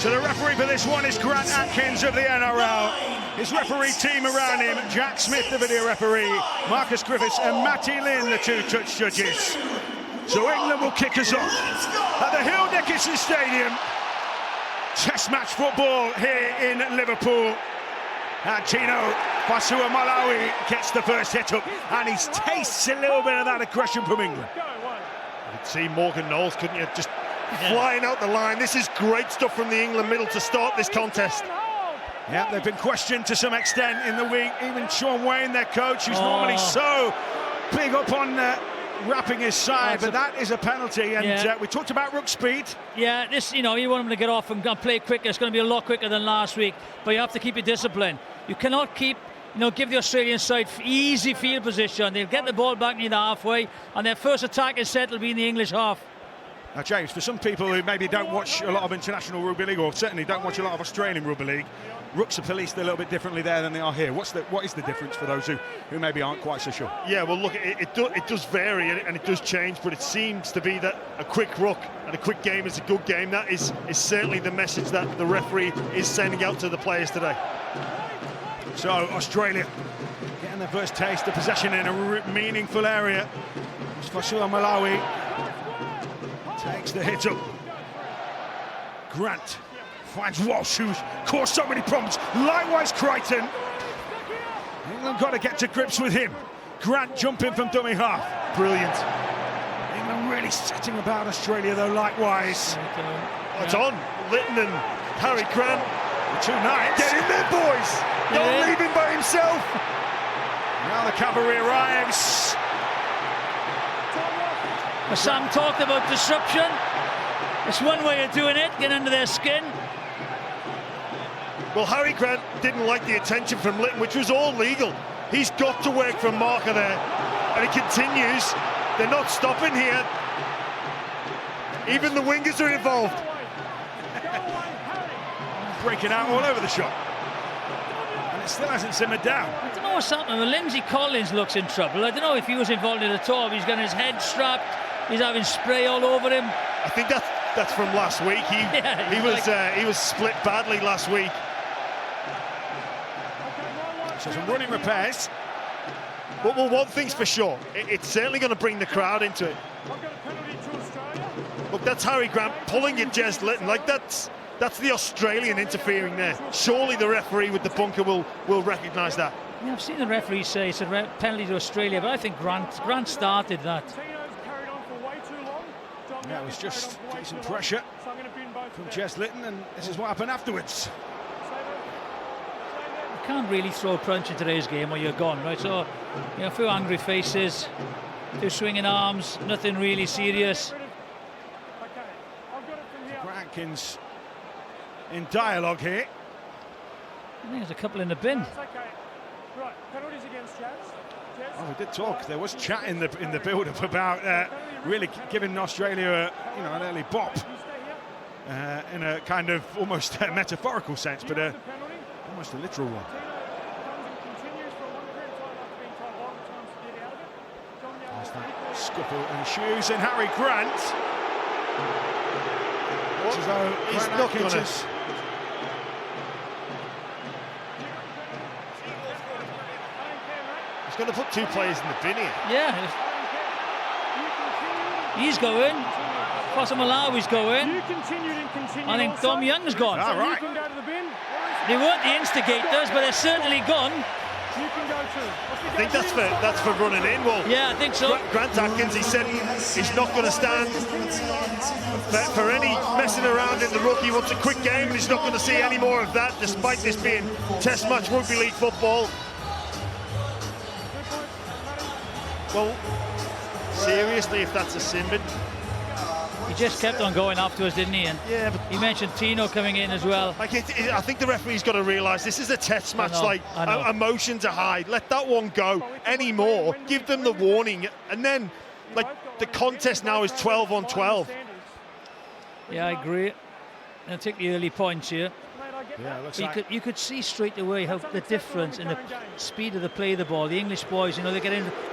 So the referee for this one is Grant Atkins of the NRL. His referee team around him, Jack Smith, the video referee, Marcus Griffiths and Matty Lynn, the two touch judges. So England will kick us off at the Hill Dickinson Stadium. Test match football here in Liverpool. And Tino Fasua Malawi gets the first hit up, and he tastes a little bit of that aggression from England. You could see Morgan Knowles, couldn't you? Just flying out the line. This is great stuff from the England middle to start this contest. Yeah, they've been questioned to some extent in the week. Even Sean Wayne, their coach, who's normally so big up on wrapping his side, but that is a penalty. And we talked about ruck speed. Yeah, this, you want them to get off and play quicker. It's going to be a lot quicker than last week, but you have to keep your discipline. You cannot keep, give the Australian side easy field position. They'll get the ball back near the halfway, and their first attack is set will be in the English half. Now, James, for some people who maybe don't watch a lot of international rugby league, or certainly don't watch a lot of Australian rugby league, rucks are policed a little bit differently there than they are here. What is the difference for those who maybe aren't quite so sure? Yeah, well, look, it does vary and it does change, but it seems to be that a quick ruck and a quick game is a good game. That is certainly the message that the referee is sending out to the players today. So Australia getting their first taste of possession in a meaningful area. Fasua Malawi takes the hit up. Grant finds Walsh, who's caused so many problems. Likewise, Crichton. England got to get to grips with him. Grant jumping from dummy half. Brilliant. England really setting about Australia, though, likewise. It's on. Litton and Harry Grant. The 2-9. Get in there, boys. Don't leave him by himself. Now the cavalry arrives. Sam talked about disruption. It's one way of doing it, get under their skin. Well, Harry Grant didn't like the attention from Litton, which was all legal. He's got to work from marker there, and it continues. They're not stopping here. Even the wingers are involved. Breaking out all over the shop. And it still hasn't simmered down. I don't know what's happening. Lindsay Collins looks in trouble. I don't know if he was involved in it at all. He's got his head strapped. He's having spray all over him. I think that's from last week. He was split badly last week. So some running repairs. But well, one thing's for sure, it's certainly going to bring the crowd into it. Look, that's Harry Grant pulling at Jez Litton. Like that's the Australian interfering there. Surely the referee with the bunker will recognise that. Yeah, I've seen the referee say it's a penalty to Australia, but I think Grant started that. Yeah, it was just decent pressure from Jez Litton, and this is what happened afterwards. You can't really throw a punch in today's game or you're gone, right? So, a few angry faces, a few swinging arms, nothing really serious. Atkins in dialogue here. I think there's a couple in the bin. Oh, we did talk. There was chat in the build-up about really giving Australia an early bop in a kind of almost metaphorical sense, but almost a literal one. There's that scuffle and shoes, and Harry Grant. He's not going to. He's going to put two players in the bin here. Yeah. He's going. Fasua Malawi's going. I think Hudson Young's gone. All right. They weren't the instigators, but they're certainly gone. I think that's for running in. Well, yeah, I think so. Grant Atkins, he said he's not going to stand for any messing around in the ruck. He wants a quick game, and he's not going to see any more of that, despite this being Test match rugby league football. Well, seriously, if that's a sin bin. He just kept on going afterwards, didn't he? And yeah, but he mentioned Tino coming in as well. I think the referee's got to realise this is a Test match. Emotions are high. Let that one go anymore. Give them the warning, and then the contest now is 12 on 12. Yeah, I agree. I'll take the early points here. Yeah, you could see straight away how the difference in the speed of the play of the ball. The English boys, they're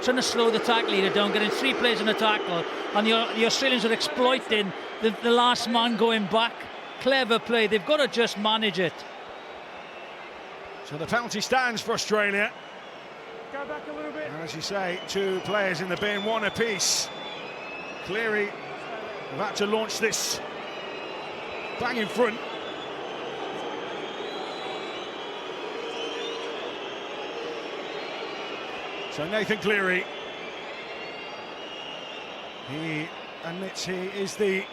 trying to slow the tackle leader down, getting 3 plays in a tackle, and the Australians are exploiting the last man going back. clever play. They've got to just manage it. So the penalty stands for Australia. Go back a little bit. And as you say, 2 players in the bin, 1 apiece. Cleary about to launch this bang in front. So Nathan Cleary, he admits he is the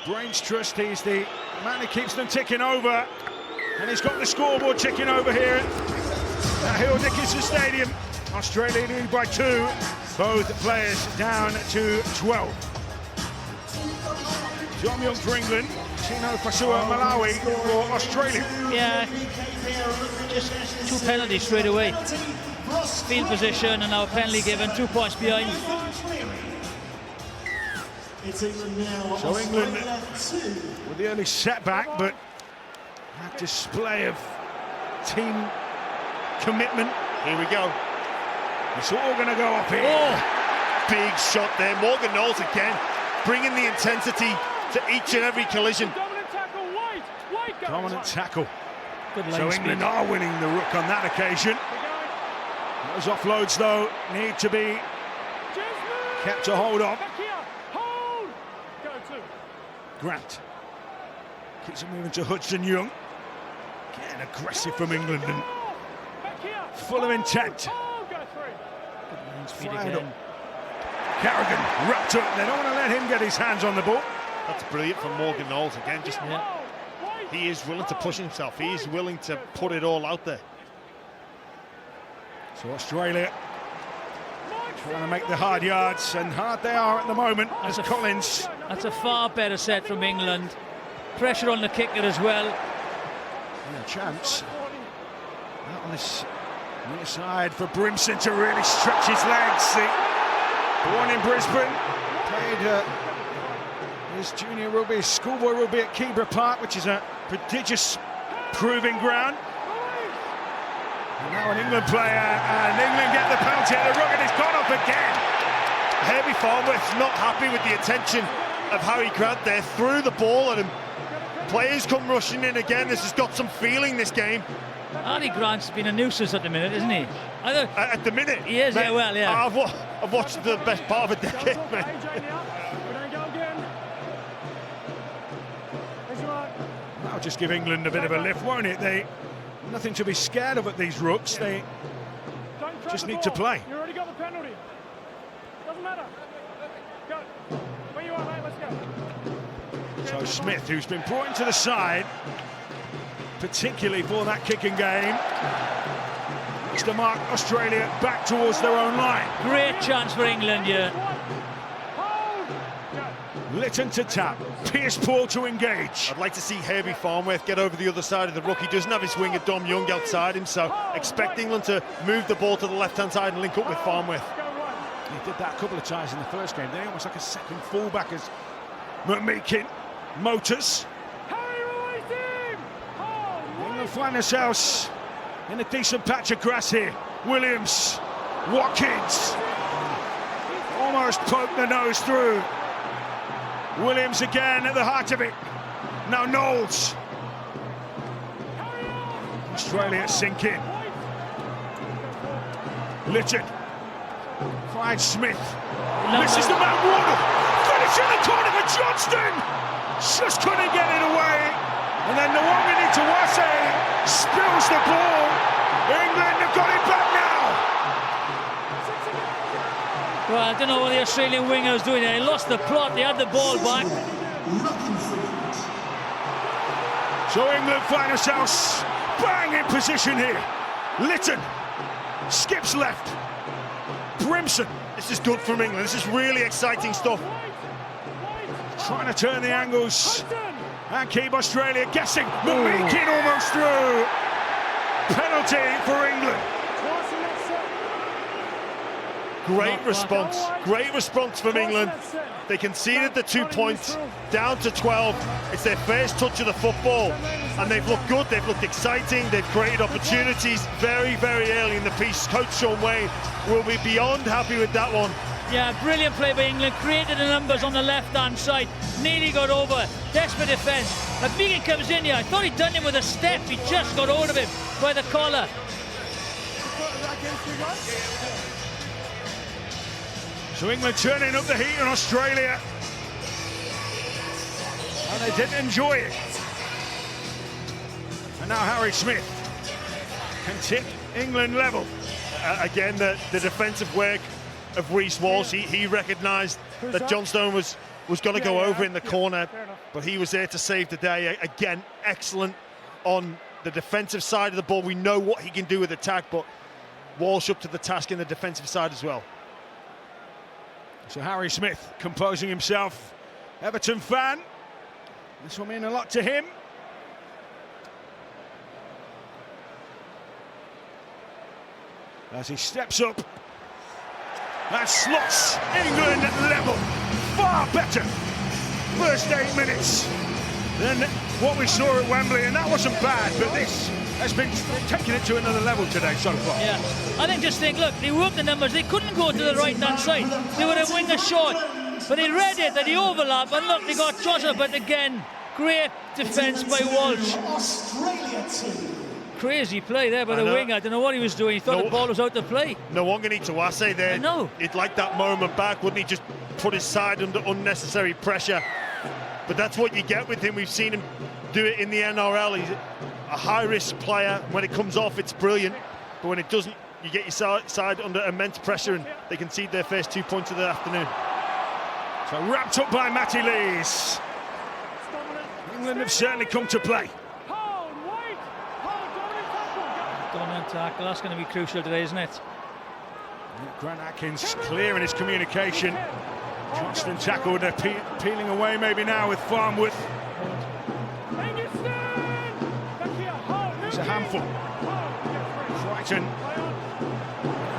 brains trust, he's the man who keeps them ticking over, and he's got the scoreboard ticking over here at Hill Dickinson Stadium. Australia lead by 2, both players down to 12. Hudson Young for England, Tino Fasua Malawi for Australia. Yeah, just 2 penalties straight away. Field position and now a penalty given, 2 points behind. So England with the early setback, but that display of team commitment. Here we go. It's all going to go up here. Oh, big shot there. Morgan Knowles again, bringing the intensity to each and every collision. Dominant tackle, White. Dominant tackle. Good line So speed. England are winning the rook on that occasion. Those offloads, though, need to be kept to hold on. Back here. Hold. Go 2. Grant keeps it moving to Hudson Young. Again, aggressive from England and Back here. full of intent. Hold. Go 3. Good line speed Fired again. up. Carrigan wrapped up. They don't want to let him get his hands on the ball. That's brilliant from Morgan Knowles again. Just Yeah. he is willing to push himself. He is willing to put it all out there. So Australia trying to make the hard yards, and hard they are at the moment as Collins. That's a far better set from England. Pressure on the kicker as well. And a chance out on this near side for Brimson to really stretch his legs. Born in Brisbane, played his junior rugby, schoolboy rugby at Keebra Park, which is a prodigious proving ground. And now an England player, and England get the penalty, and the ruck, and it's gone up again. Herbie Farnworth's not happy with the attention of Harry Grant there. Threw the ball at him. Players come rushing in again. This has got some feeling, this game. Harry Grant's been a nuisance at the minute, isn't he? At the minute. He is, yeah, well, yeah. I've watched the best part of a decade, mate. AJ now. We don't go again. That's right. That'll just give England a bit of a lift, won't it? Nothing to be scared of at these rooks. They Don't trap just the need to ball. play. You already got the penalty. Doesn't matter. Go. Where you are, mate. Let's go. So Smith, who's been brought into the side, particularly for that kicking game, is to mark Australia back towards their own line. Great chance for England here. Hold. Go. Lytton to tap, Pierce-Paul to engage. I'd like to see Herbie Farnworth get over the other side of the ruck. He doesn't have his winger Dom Young outside him, so expect England to move the ball to the left-hand side and link up with Farnworth. Go right. He did that a couple of times in the first game. They're almost like a second fullback as McMeekin motors. Harry, release him. Hold. England find themselves in a decent patch of grass here. Williams, Watkins, almost poked the nose through. Williams again at the heart of it. Now Knowles. Australia sink in. Lytton finds Smith. This is the man Wardle. Finish in the corner for Johnston. Just couldn't get it away. And then Nwangini Tawase spills the ball. England have got it back now. Well, I don't know what the Australian winger was doing there. He lost the plot. They had the ball back. So England find themselves bang in position here. Lytton skips left. Brimson This is good from England. This is really exciting stuff. trying to turn the angles and keep Australia guessing. McMeekin almost through. Penalty for England. Great response from England. They conceded the 2 points, down to 12. It's their first touch of the football, and they've looked good, they've looked exciting, they've created opportunities very, very early in the piece. Coach Sean Wayne will be beyond happy with that one. Yeah, brilliant play by England. Created the numbers on the left-hand side. Nearly got over. Desperate defence. Like Megan comes in here, I thought he'd done it with a step, he just got hold of him by the collar. So England turning up the heat on Australia. And they didn't enjoy it. And now Harry Smith can tip England level. Again, the defensive work of Reece Walsh, he recognised that John Stone was going to go over in the corner, but he was there to save the day. Again, excellent on the defensive side of the ball. We know what he can do with attack, but Walsh up to the task in the defensive side as well. So Harry Smith composing himself. Everton fan. This will mean a lot to him. As he steps up and slots England level. Far better first 8 minutes than what we saw at Wembley, and that wasn't bad, but this has been taking it to another level today so far. Yeah, I think look, they worked the numbers, they couldn't go to the right-hand side. They were a winger short, but they read it, that he overlapped, and look, they got Joshua, but again, great defence by Walsh. Crazy play there by the winger. I don't know what he was doing. He thought the ball was out to play. No one can Tuase there. I know. He'd like that moment back, wouldn't he? Just put his side under unnecessary pressure. But that's what you get with him. We've seen him do it in the NRL. He's a high-risk player. When it comes off, it's brilliant. But when it doesn't, you get your side under immense pressure, and they concede their first 2 points of the afternoon. So wrapped up by Matty Lees. England have certainly come to play. Dominant tackle, that's going to be crucial today, isn't it? Grant Atkins clear in his communication. Johnston tackled, peeling away maybe now with Farnworth. It's a handful. Crichton.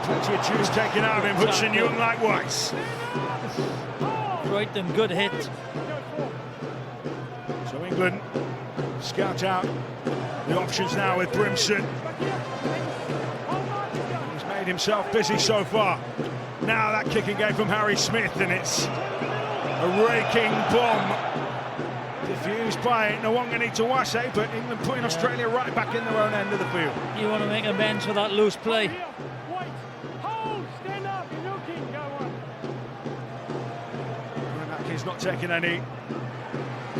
Plenty of juice taken out of him. Hudson Young likewise. Crichton, good hit. So England scout out the options now with Brimson. He's made himself busy so far. Now that kicking game from Harry Smith, and it's a raking bomb. Diffused by Nwanga Tuase, but England putting Australia right back in their own end of the field. You want to make amends for that loose play. He's not taking any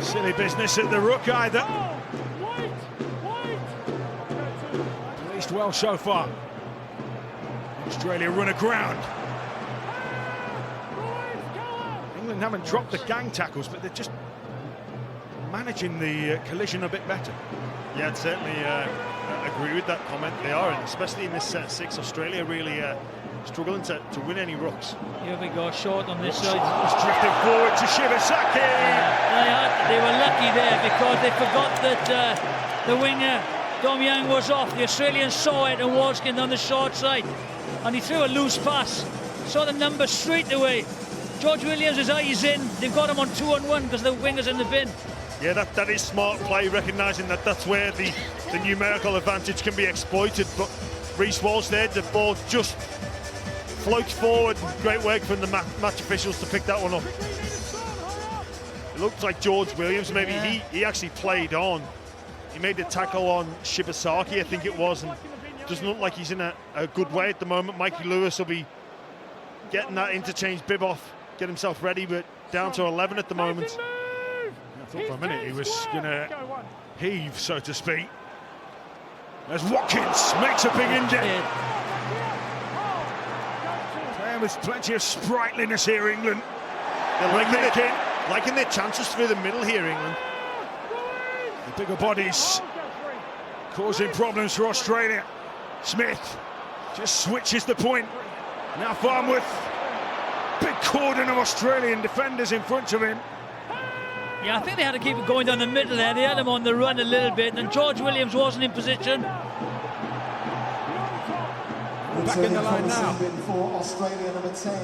silly business at the ruck either. Policed well so far. Australia run aground. England haven't dropped the gang tackles, but they're just managing the collision a bit better. Yeah, I'd certainly agree with that comment. They are, and especially in this set 6, Australia really struggling to win any rucks. Here we go, short on this side. It's drifted forward to Shibasaki. They were lucky there because they forgot that the winger, Dom Young, was off. The Australians saw it, and Walsh came down the short side. And he threw a loose pass. Saw the number straight away. George Williams' his eyes in. They've got him on 2-on-1 because the winger's in the bin. Yeah, that is smart play, recognising that that's where the numerical advantage can be exploited. But Reece Walsh there, the ball just floats forward. Great work from the match officials to pick that one up. It looks like George Williams, maybe he actually played on. He made the tackle on Shibasaki, I think it was, and doesn't look like he's in a good way at the moment. Mikey Lewis will be getting that interchange bib off, get himself ready, but down to 11 at the moment. I thought for a minute he was going to heave, so to speak, as Watkins makes a big indent. Playing with plenty of sprightliness here, England. They're liking their chances through the middle here, England. The bigger bodies causing problems for Australia. Smith just switches the point. Now Farnworth. Big cordon of Australian defenders in front of him. Yeah, I think they had to keep it going down the middle there. They had him on the run a little bit, and George Williams wasn't in position. Back in the line now.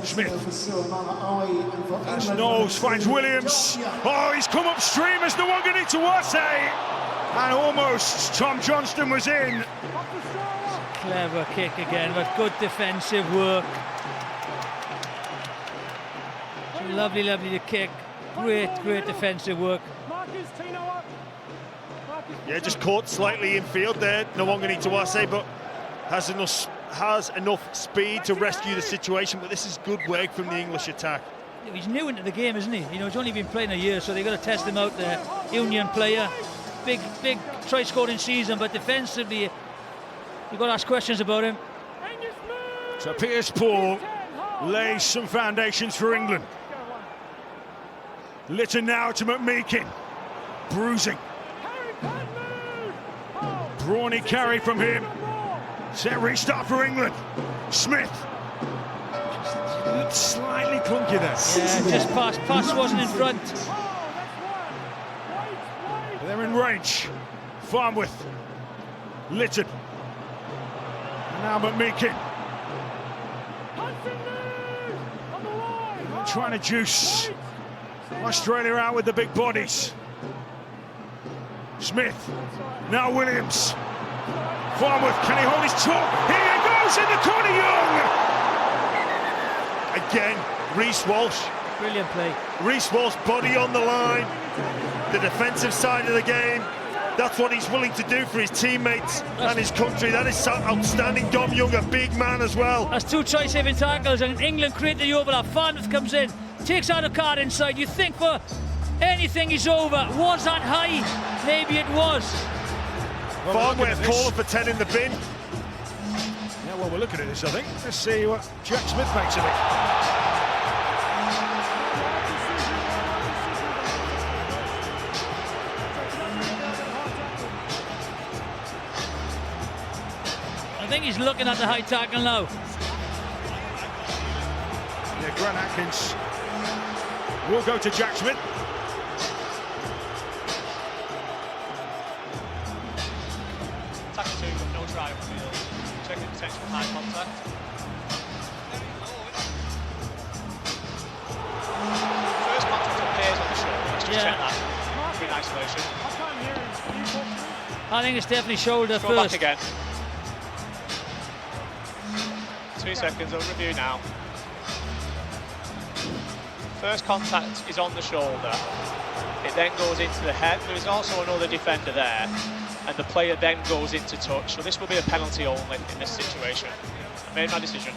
Smith. As Knowles finds Williams. Oh, he's come upstream as Nwanga Tuase. And almost Tom Johnston was in. Clever kick again, but good defensive work. Lovely to kick. Great defensive work. Yeah, just caught slightly in field there. No one going to say, but has enough speed to rescue the situation. But this is good work from the English attack. He's new into the game, isn't he? You know, he's only been playing a year, so they've got to test him out there. Union player, big try-scoring season, but defensively, you've got to ask questions about him. So Piers Paul lays some foundations for England. Litton now to McMeekin. Bruising. Brawny carry from him. Set restart for England. Smith. Looked slightly clunky there. Yeah, just pass wasn't in front. They're in range. Farmworth. Litton. And now McMeekin. Trying to juice Australia out with the big bodies. Smith. Now Williams. Farmworth, can he hold his top? Here he goes in the corner, Young! Again, Reece Walsh. Brilliant play. Reece Walsh, body on the line. The defensive side of the game. That's what he's willing to do for his teammates and his country. That is outstanding. Dom Young, a big man as well. That's 2 try-saving tackles, and England create the overlap. Farmworth comes in, takes out a card inside. You think for anything he's over. Was that high? Maybe it was. Farmworth calling for 10 in the bin. Yeah, well, we're looking at this, I think. Let's see what Jack Smith makes of it. I think he's looking at the high tackle now. Yeah, Grant Atkins will go to Jack Smith. Tackle 2 with no try on field. Checking potential high contact. First contact appears on the shoulder. Let's just check that. In isolation. I think it's definitely shoulder Go first. back again. 2 seconds, I'll review now. First contact is on the shoulder. It then goes into the head. There is also another defender there, and the player then goes into touch. So this will be a penalty only in this situation. I made my decision.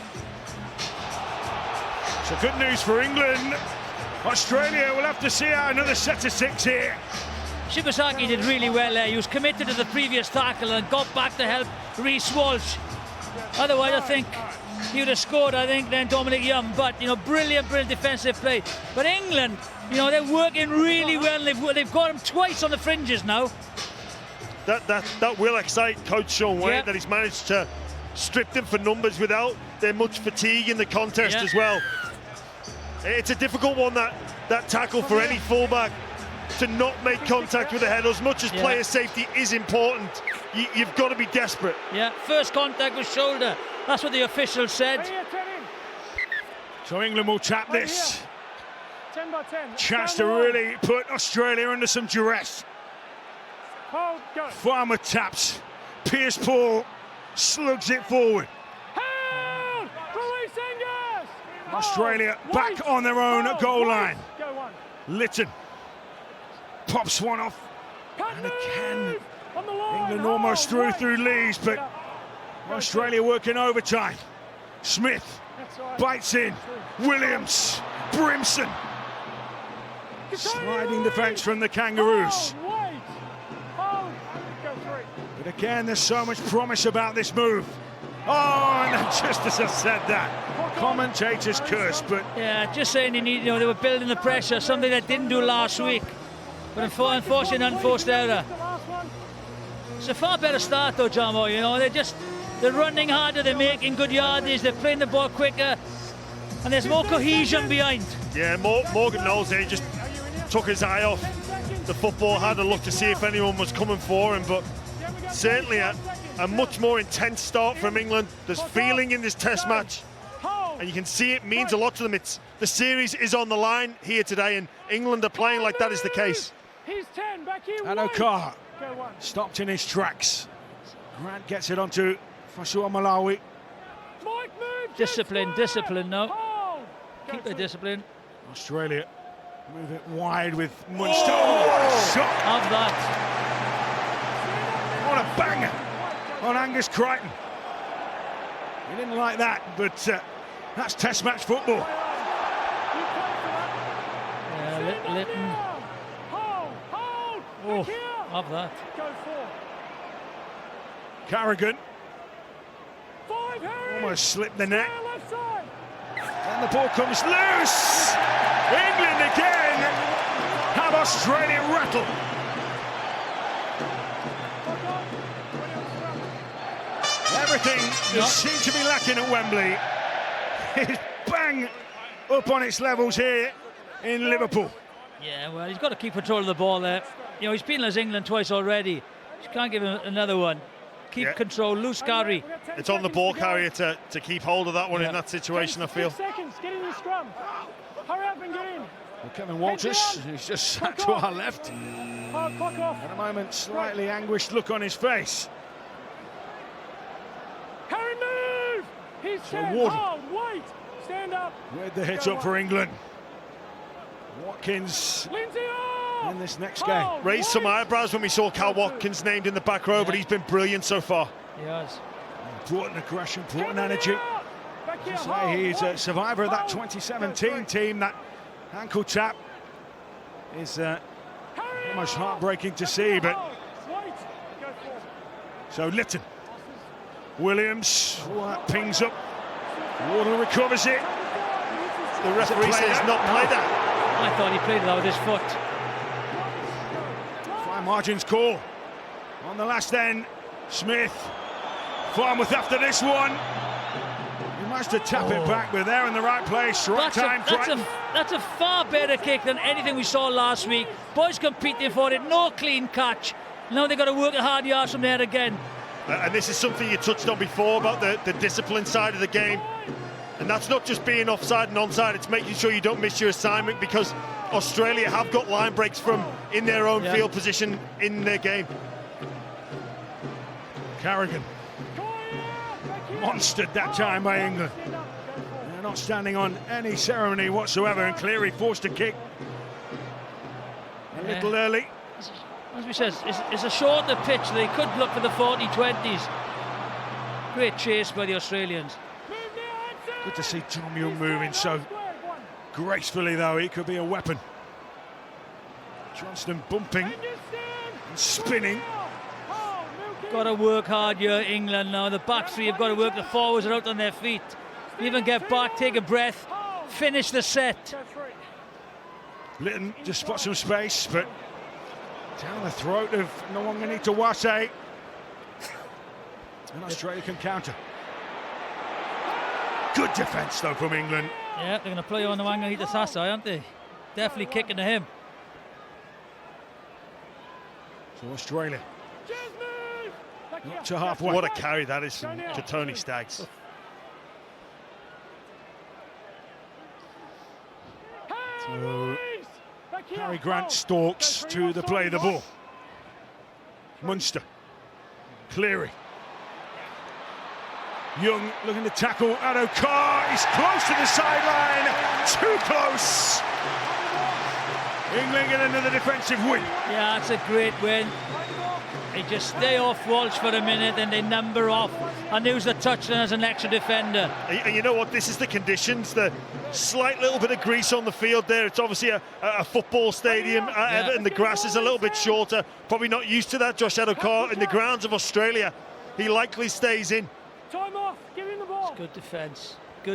So good news for England. Australia will have to see out another set of 6 here. Shibasaki did really well there. He was committed to the previous tackle and got back to help Reece Walsh. Otherwise, I think he would have scored, I think, then Dominic Young. But, you know, brilliant defensive play. But England, you know, they're working really well. They've got him twice on the fringes now. That will excite Coach Sean Wayne, that he's managed to strip them for numbers without there much fatigue in the contest as well. It's a difficult one, that tackle for any fullback, to not make contact with the head. As much as player safety is important, you've got to be desperate. Yeah, first contact was shoulder. That's what the official said. So England will tap this. 10 by 10. Chance to really put Australia under some duress. Hold, go. Farmer taps. Piers Paul slugs it forward. Hold! Release Engels! Australia back on their own goal line. Go one. Litton pops one off. And again, On the line. England almost through Lees, but Australia working overtime. Smith bites in. Williams, Brimson. Sliding defence from the Kangaroos. But again, there's so much promise about this move. Oh, and just as I said that, commentators curse, but... Yeah, just saying they were building the pressure, something they didn't do last week. But unfortunately, unforced error. It's a far better start though, Jamo, you know, they're running harder, they're making good yardage, they're playing the ball quicker, and there's more cohesion behind. Yeah, Morgan Knowles there just took his eye off the football, had a look to see if anyone was coming for him, but certainly a much more intense start from England. There's feeling in this test match, and you can see it means a lot to them. The series is on the line here today, and England are playing like that is the case. He's 10, back here. And O'Carr stopped in his tracks. Grant gets it onto Fasua Malawi. Discipline now. Keep the discipline. Australia move it wide with Munster. Oh, what a shot! Of that. on Angus Crichton. He didn't like that, but that's Test match football. Yeah, Litton. Oh, love that. Carrigan almost slipped the net. And the ball comes loose. England again have Australia rattled. Everything that seemed to be lacking at Wembley is bang up on its levels here in Liverpool. Yeah, well, he's got to keep control of the ball there. You know, he's penalised England twice already. You can't give him another one. Keep control, loose carry. It's on the ball carrier to keep hold of that one in that situation, I feel. 10 seconds, get in the scrum. Hurry up and get in. Well, Kevin Walters, who's just sat to our left. Clock off. At a moment, slightly anguished look on his face. Harry, move! He's set. Hold, wait, stand up. With the hit up for England. Watkins Lindsay off! in this next game. Raised some eyebrows when we saw Cal Watkins named in the back row, but he's been brilliant so far. He has. Brought an aggression, brought an energy. As I say, he's a survivor of that 2017 team. That ankle tap is almost heartbreaking to see, but so Litton, Williams, that pings up. Wardle recovers it. The referee says not play that. I thought he played that with his foot. Fine margins call on the last end. Smith, Farmouth after this one. He managed to tap it back, but they're in the right place, right time. That's a far better kick than anything we saw last week. Boys competing for it, no clean catch. Now they've got to work a hard yards from there again. And this is something you touched on before about the discipline side of the game. And that's not just being offside and onside, it's making sure you don't miss your assignment, because Australia have got line breaks from in their own field position in their game. Carrigan, monstered that time by England. They're not standing on any ceremony whatsoever, and Cleary forced a kick a little early. As we said, it's a shorter pitch. They could look for the 40-20s. Great chase by the Australians. Good to see Tom Young moving so gracefully, though. He could be a weapon. Johnston bumping and spinning. Got to work hard here, England now. The back three have got to work. The forwards are out on their feet. Even get back, take a breath, finish the set. Litton just spot some space, but down the throat of Nwang'anitawase. And Australia can counter. Good defence, though, from England. Yeah, they're going to play on the Nwang'anitawase, aren't they? Definitely kicking to him. So Australia up to halfway. What a carry that is from Tony Staggs. So Harry Grant stalks to the play of the ball. Munster, Cleary. Young looking to tackle Addo-Carr. He's close to the sideline. Too close. England get another defensive win. Yeah, it's a great win. They just stay off Walsh for a minute and they number off and use the touchdown as an extra defender. And you know what? This is the conditions. The slight little bit of grease on the field there. It's obviously a football stadium at Everton. The grass is a little bit shorter. Probably not used to that, Josh Addo-Carr. In the grounds of Australia, he likely stays in. Time off, give him the ball. It's good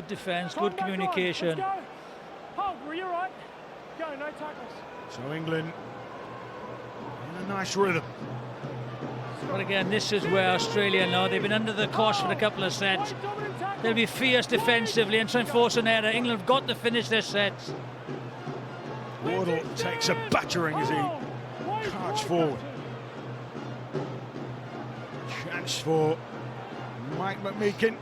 defence, good communication. Hold, were you right? Go, no tackles. So England in a nice rhythm. But again, this is where Australia now, they've been under the cosh for a couple of sets. They'll be fierce defensively and try and force an error. England have got to finish their sets. Wardle takes a battering as he carts forward. Chance for Mike McMeekin.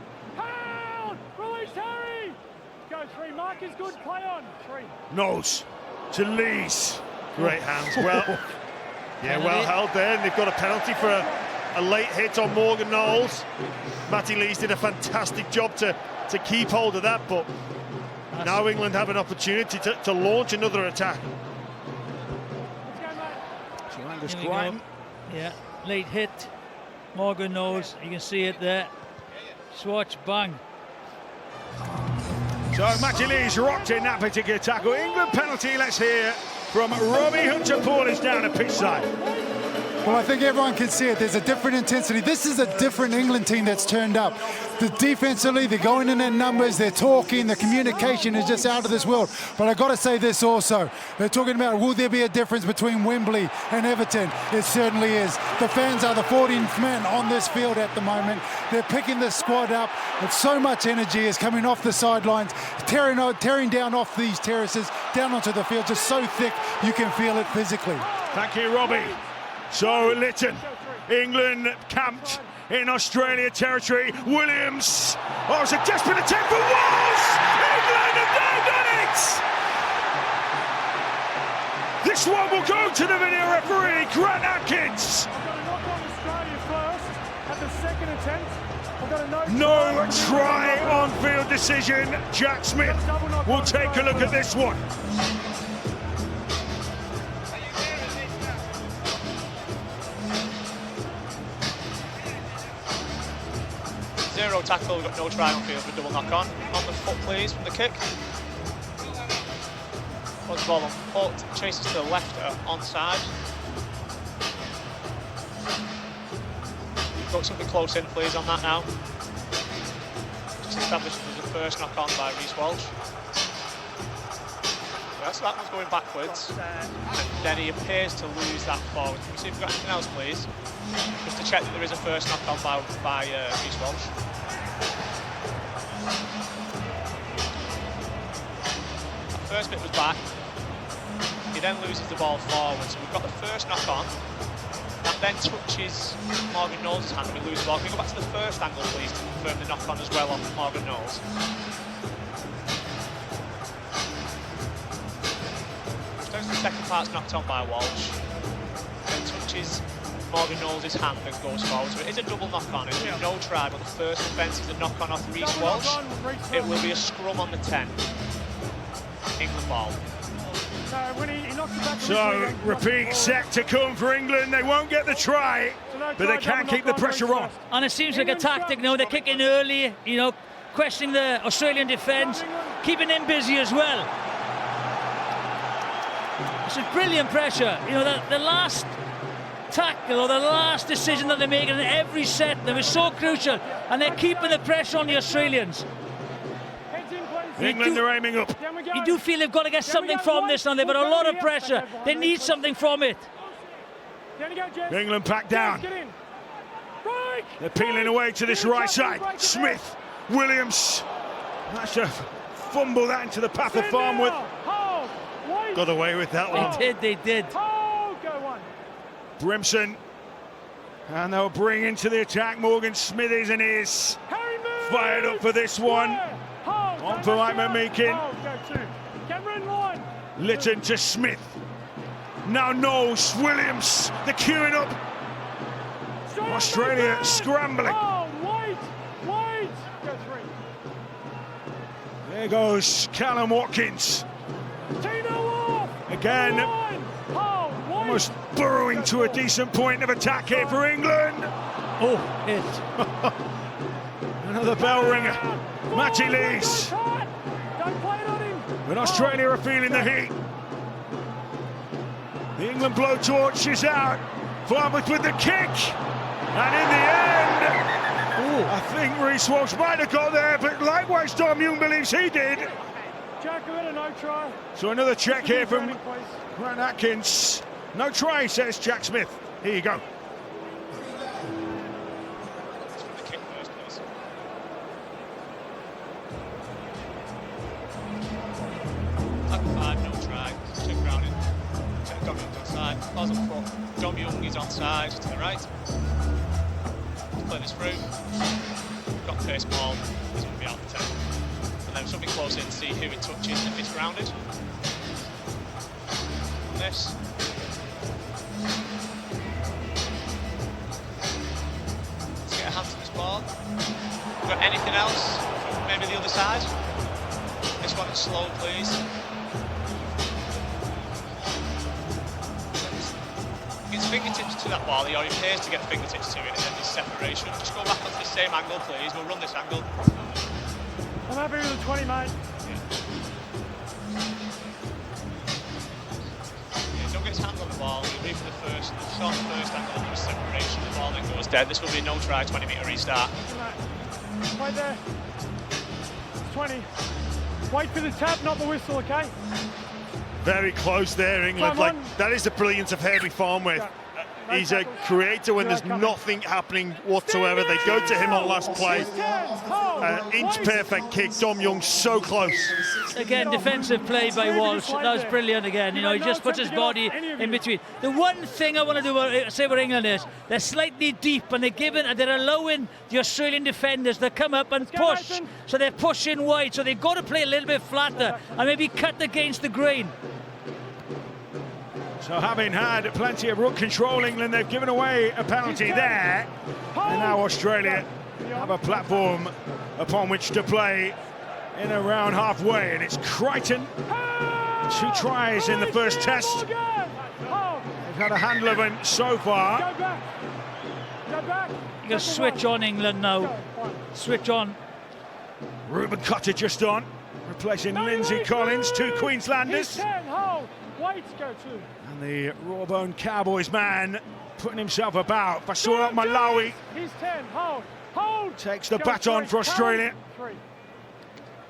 Release Harry! Go three, Mark is good, play on. Three. Knowles to Lees. Great hands, well. Yeah, well held there, and they've got a penalty for a late hit on Morgan Knowles. Matty Lees did a fantastic job to keep hold of that, but now England have an opportunity to launch another attack. So Angus Crichton. Yeah, late hit. Morgan knows, you can see it there. Swatch, bang. So Matty Lee's rocked in that particular tackle. England penalty, let's hear from Robbie Hunter-Paul is down at pitch side. Well, I think everyone can see it. There's a different intensity. This is a different England team that's turned up. The defensively, they're going in their numbers, they're talking, the communication is just out of this world. But I got to say this also. They're talking about, will there be a difference between Wembley and Everton? It certainly is. The fans are the 14th man on this field at the moment. They're picking the squad up. And so much energy is coming off the sidelines, tearing down off these terraces, down onto the field, just so thick you can feel it physically. Thank you, Robbie. So Lytton, England camped in Australia territory. Williams, oh, it's a desperate attempt for Walsh! England have now done it! This one will go to the video referee, Grant Atkins. I've got a knock on Australia first at the second attempt. I've got a No try on field decision. Jack Smith will take a look at this one. Zero tackle, we've got no try on field with double knock on. On the foot, please, from the kick. Puts the ball on foot, chases to the left, onside. Got something close in, please, on that now. Just established as the first knock on by Reece Walsh. Yes, that one's going backwards, and then he appears to lose that forward. Can we see if we've got anything else, please? Just to check that there is a first knock on by Reece Walsh. That first bit was back. He then loses the ball forward, so we've got the first knock on. That then touches Morgan Knowles' hand and we lose the ball. Can we go back to the first angle, please, to confirm the knock on as well on Morgan Knowles? The second part's knocked on by Walsh, then touches Morgan Knowles' hand and goes forward. So it is a double knock-on, it's no try, but the first offence is a knock-on off Reece Walsh. It will be a scrum on the 10. England ball. So repeat set to come for England. They won't get the try, but they can't keep the pressure on. And it seems like a tactic now. They're kicking early, you know, questioning the Australian defence, keeping them busy as well. It's a brilliant pressure. You know, the last tackle or the last decision that they're making in every set, that was so crucial, and they're keeping the pressure on the Australians. England are aiming up. You do feel they've got to get something from this now. They've got a lot of pressure. They need something from it. England packed down. They're peeling away to this right side. Smith, Williams. That's a fumble that into the path of Farnworth. Got away with that one. They did. Brimson. And they'll bring into the attack Morgan Smithies, and is fired up for this one. On for Mike McMeekin. Lytton to Smith. Now Knowles, Williams, the queuing up. Australia scrambling. There goes Callum Watkins. Again, almost burrowing to a decent point of attack here for England. Oh, hit. Another bell ringer. Matty Lees. But Australia are feeling the heat. The England blowtorch is out. Farnworth with the kick. And in the end, I think Reece Walsh might have got there, but likewise Dom Young believes he did. So another check here from Grant Atkins. No try, says Jack Smith. Here you go. No try. Check Brown in. Check Dom Young's onside. Ball's on foot. Dom Young is onside to the right. Let's play this through. Got the pace ball. He's going to be out the 10. And then something close in to see who it touches and if it's grounded. On this. Let's get a hand to this ball. Got anything else from maybe the other side? This one is slow, please. It's fingertips to that ball, or he appears to get fingertips to it, and then there's separation. Just go back onto the same angle, please. We'll run this angle. I'm happy with the 20, mate. Yeah, don't get his hands on the ball. He'll read for the first, the short first angle, and there's separation. The ball then goes dead. This will be a no try, 20-metre restart. Right there. 20. Wait for the tap, not the whistle, okay? Very close there, England. Like, that is the brilliance of Herbie Farnworth. He's a creator when there's nothing happening whatsoever. They go to him on last play. Inch perfect kick. Dom Young so close. Again, defensive play by Walsh. That was brilliant again. You know, he just puts his body in between. The one thing I want to say about England is they're slightly deep and they're allowing the Australian defenders to come up and push. So they're pushing wide. So they've got to play a little bit flatter and maybe cut against the grain. So having had plenty of ruck control, England, they've given away a penalty there. And now Australia have a platform upon which to play in around halfway. And it's Crichton. 2 tries in the first test. They've had a handle of him so far. You got to switch on England now. Switch on. Ruben Cotter just on, replacing Lindsay Collins, 2 Queenslanders. And the Rawbone Cowboys man putting himself about. Fasura Malawi takes the baton for Australia.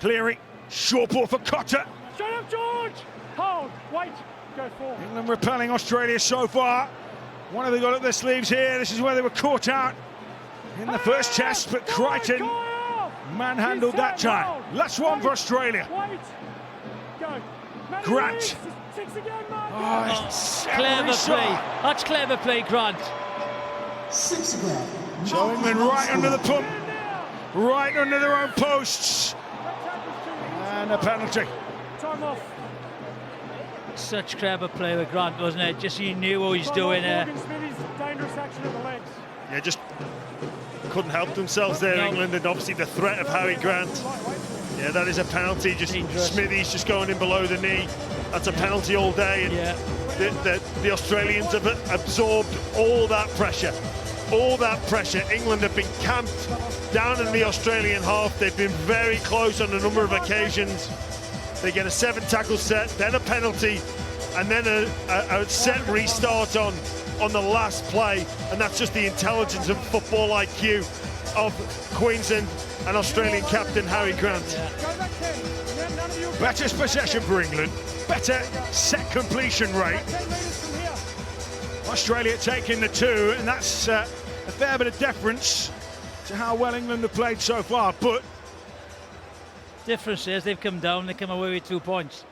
Cleary, short ball for Cotter. Straight up, George! Hold, wait, go forward. England repelling Australia so far. What have they got up their sleeves here? This is where they were caught out in the first test, but Crichton manhandled that time. Last one for Australia. Grant. Clever play. That's clever play, Grant. So England right under the pump, right under their own posts. And a penalty. Time off. Such clever play with Grant, wasn't it? Just he knew what he's doing there. Dangerous action of the legs. Yeah, just couldn't help themselves there, England, and obviously the threat of Harry Grant. Yeah, that is a penalty. Just Smithy's just going in below the knee. That's a penalty all day. And the Australians have absorbed all that pressure. All that pressure. England have been camped down in the Australian half. They've been very close on a number of occasions. They get a 7-tackle set, then a penalty, and then a set restart on the last play. And that's just the intelligence and football IQ of Queensland and Australian captain Harry Grant. Better possession for England, better set completion rate. Australia taking the 2, and that's a fair bit of deference to how well England have played so far. But difference is they've come down, they come away with 2 points.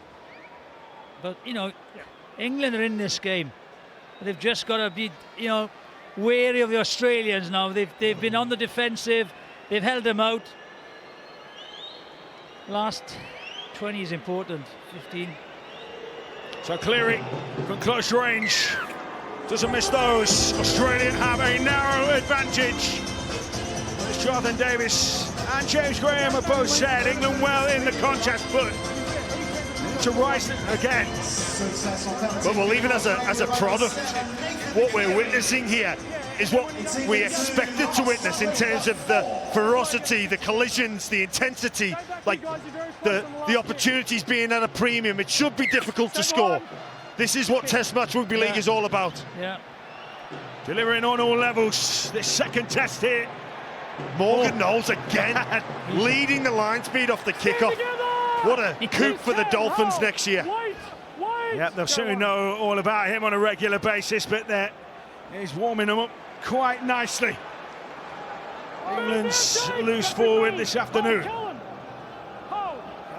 But you know, England are in this game. They've just got to be, you know, wary of the Australians now. They've been on the defensive. They've held them out. Last 20 is important. 15. So Cleary from close range doesn't miss those. Australia have a narrow advantage. As Jonathan Davis and James Graham have both said, England well in the contest, but to rise again. But well, even as a product, what we're witnessing here is what we expected to witness in terms of the ferocity, the collisions, the intensity, like the opportunities being at a premium. It should be difficult to score. This is what Test Match Rugby League is all about. Yeah. Delivering on all levels. This second test here. Morgan Knowles again, leading the line speed off the kickoff. What a coup for the Dolphins next year. Yep, they'll soon know all about him on a regular basis, but he's warming them up quite nicely. England's loose forward this afternoon.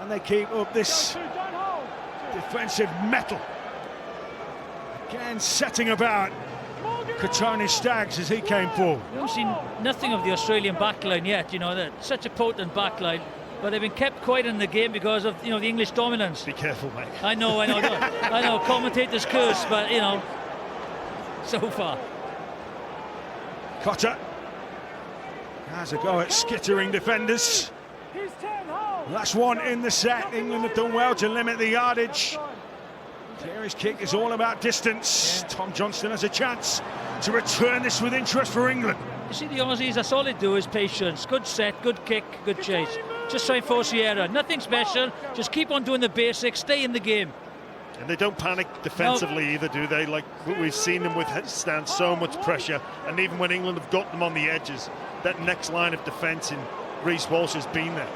And they keep up this defensive mettle. Again, setting about Katoni Staggs as he came forward. We've seen nothing of the Australian backline yet, you know, they're such a potent backline, but they've been kept quiet in the game because of, you know, the English dominance. Be careful, mate. I know, I know, commentators curse, but, you know, so far. Cotter has a go at skittering defenders. Last one in the set. England have done well to limit the yardage. Cleary's kick is all about distance. Tom Johnston has a chance to return this with interest for England. You see, the Aussies, that's all they do is patience. Good set, good kick, good chase. Just try and force the error. Nothing special. Just keep on doing the basics. Stay in the game. And they don't panic defensively either, do they? Like we've seen them withstand so much pressure. And even when England have got them on the edges, that next line of defence in Reece Walsh has been there.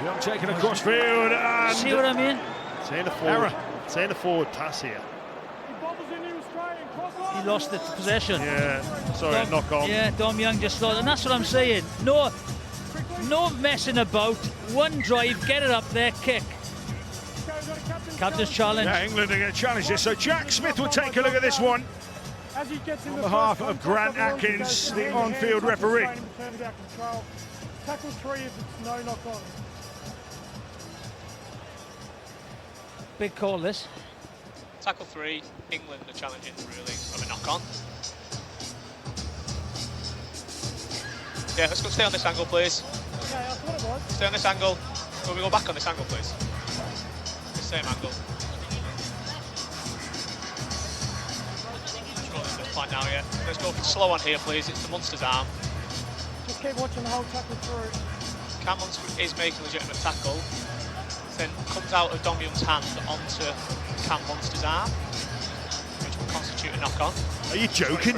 Young taken across field and... See what I mean? Saying a forward pass here. He lost the possession. Yeah, sorry, knock on. Yeah, Dom Young just lost, and that's what I'm saying. No messing about. One drive, get it up there, kick. Captain's challenge. Yeah, England are going to challenge this. So Jack Smith will take a look at this one. On behalf of Grant Atkins, the on-field referee. Tackle 3 if it's no knock on. Big call, this. Tackle 3, England are challenging the ruling of a knock-on. Yeah, let's go stay on this angle, please. Yeah, I thought it was. Stay on this angle. Will we go back on this angle, please? The same angle. Let's go this point now, yeah. Let's go slow on here, please. It's the Munster's arm. Just keep watching the whole tackle through. Cam Munster is making a legitimate tackle. Then comes out of Dom Young's hand onto Cam Munster's arm, which will constitute a knock-on. Are you joking?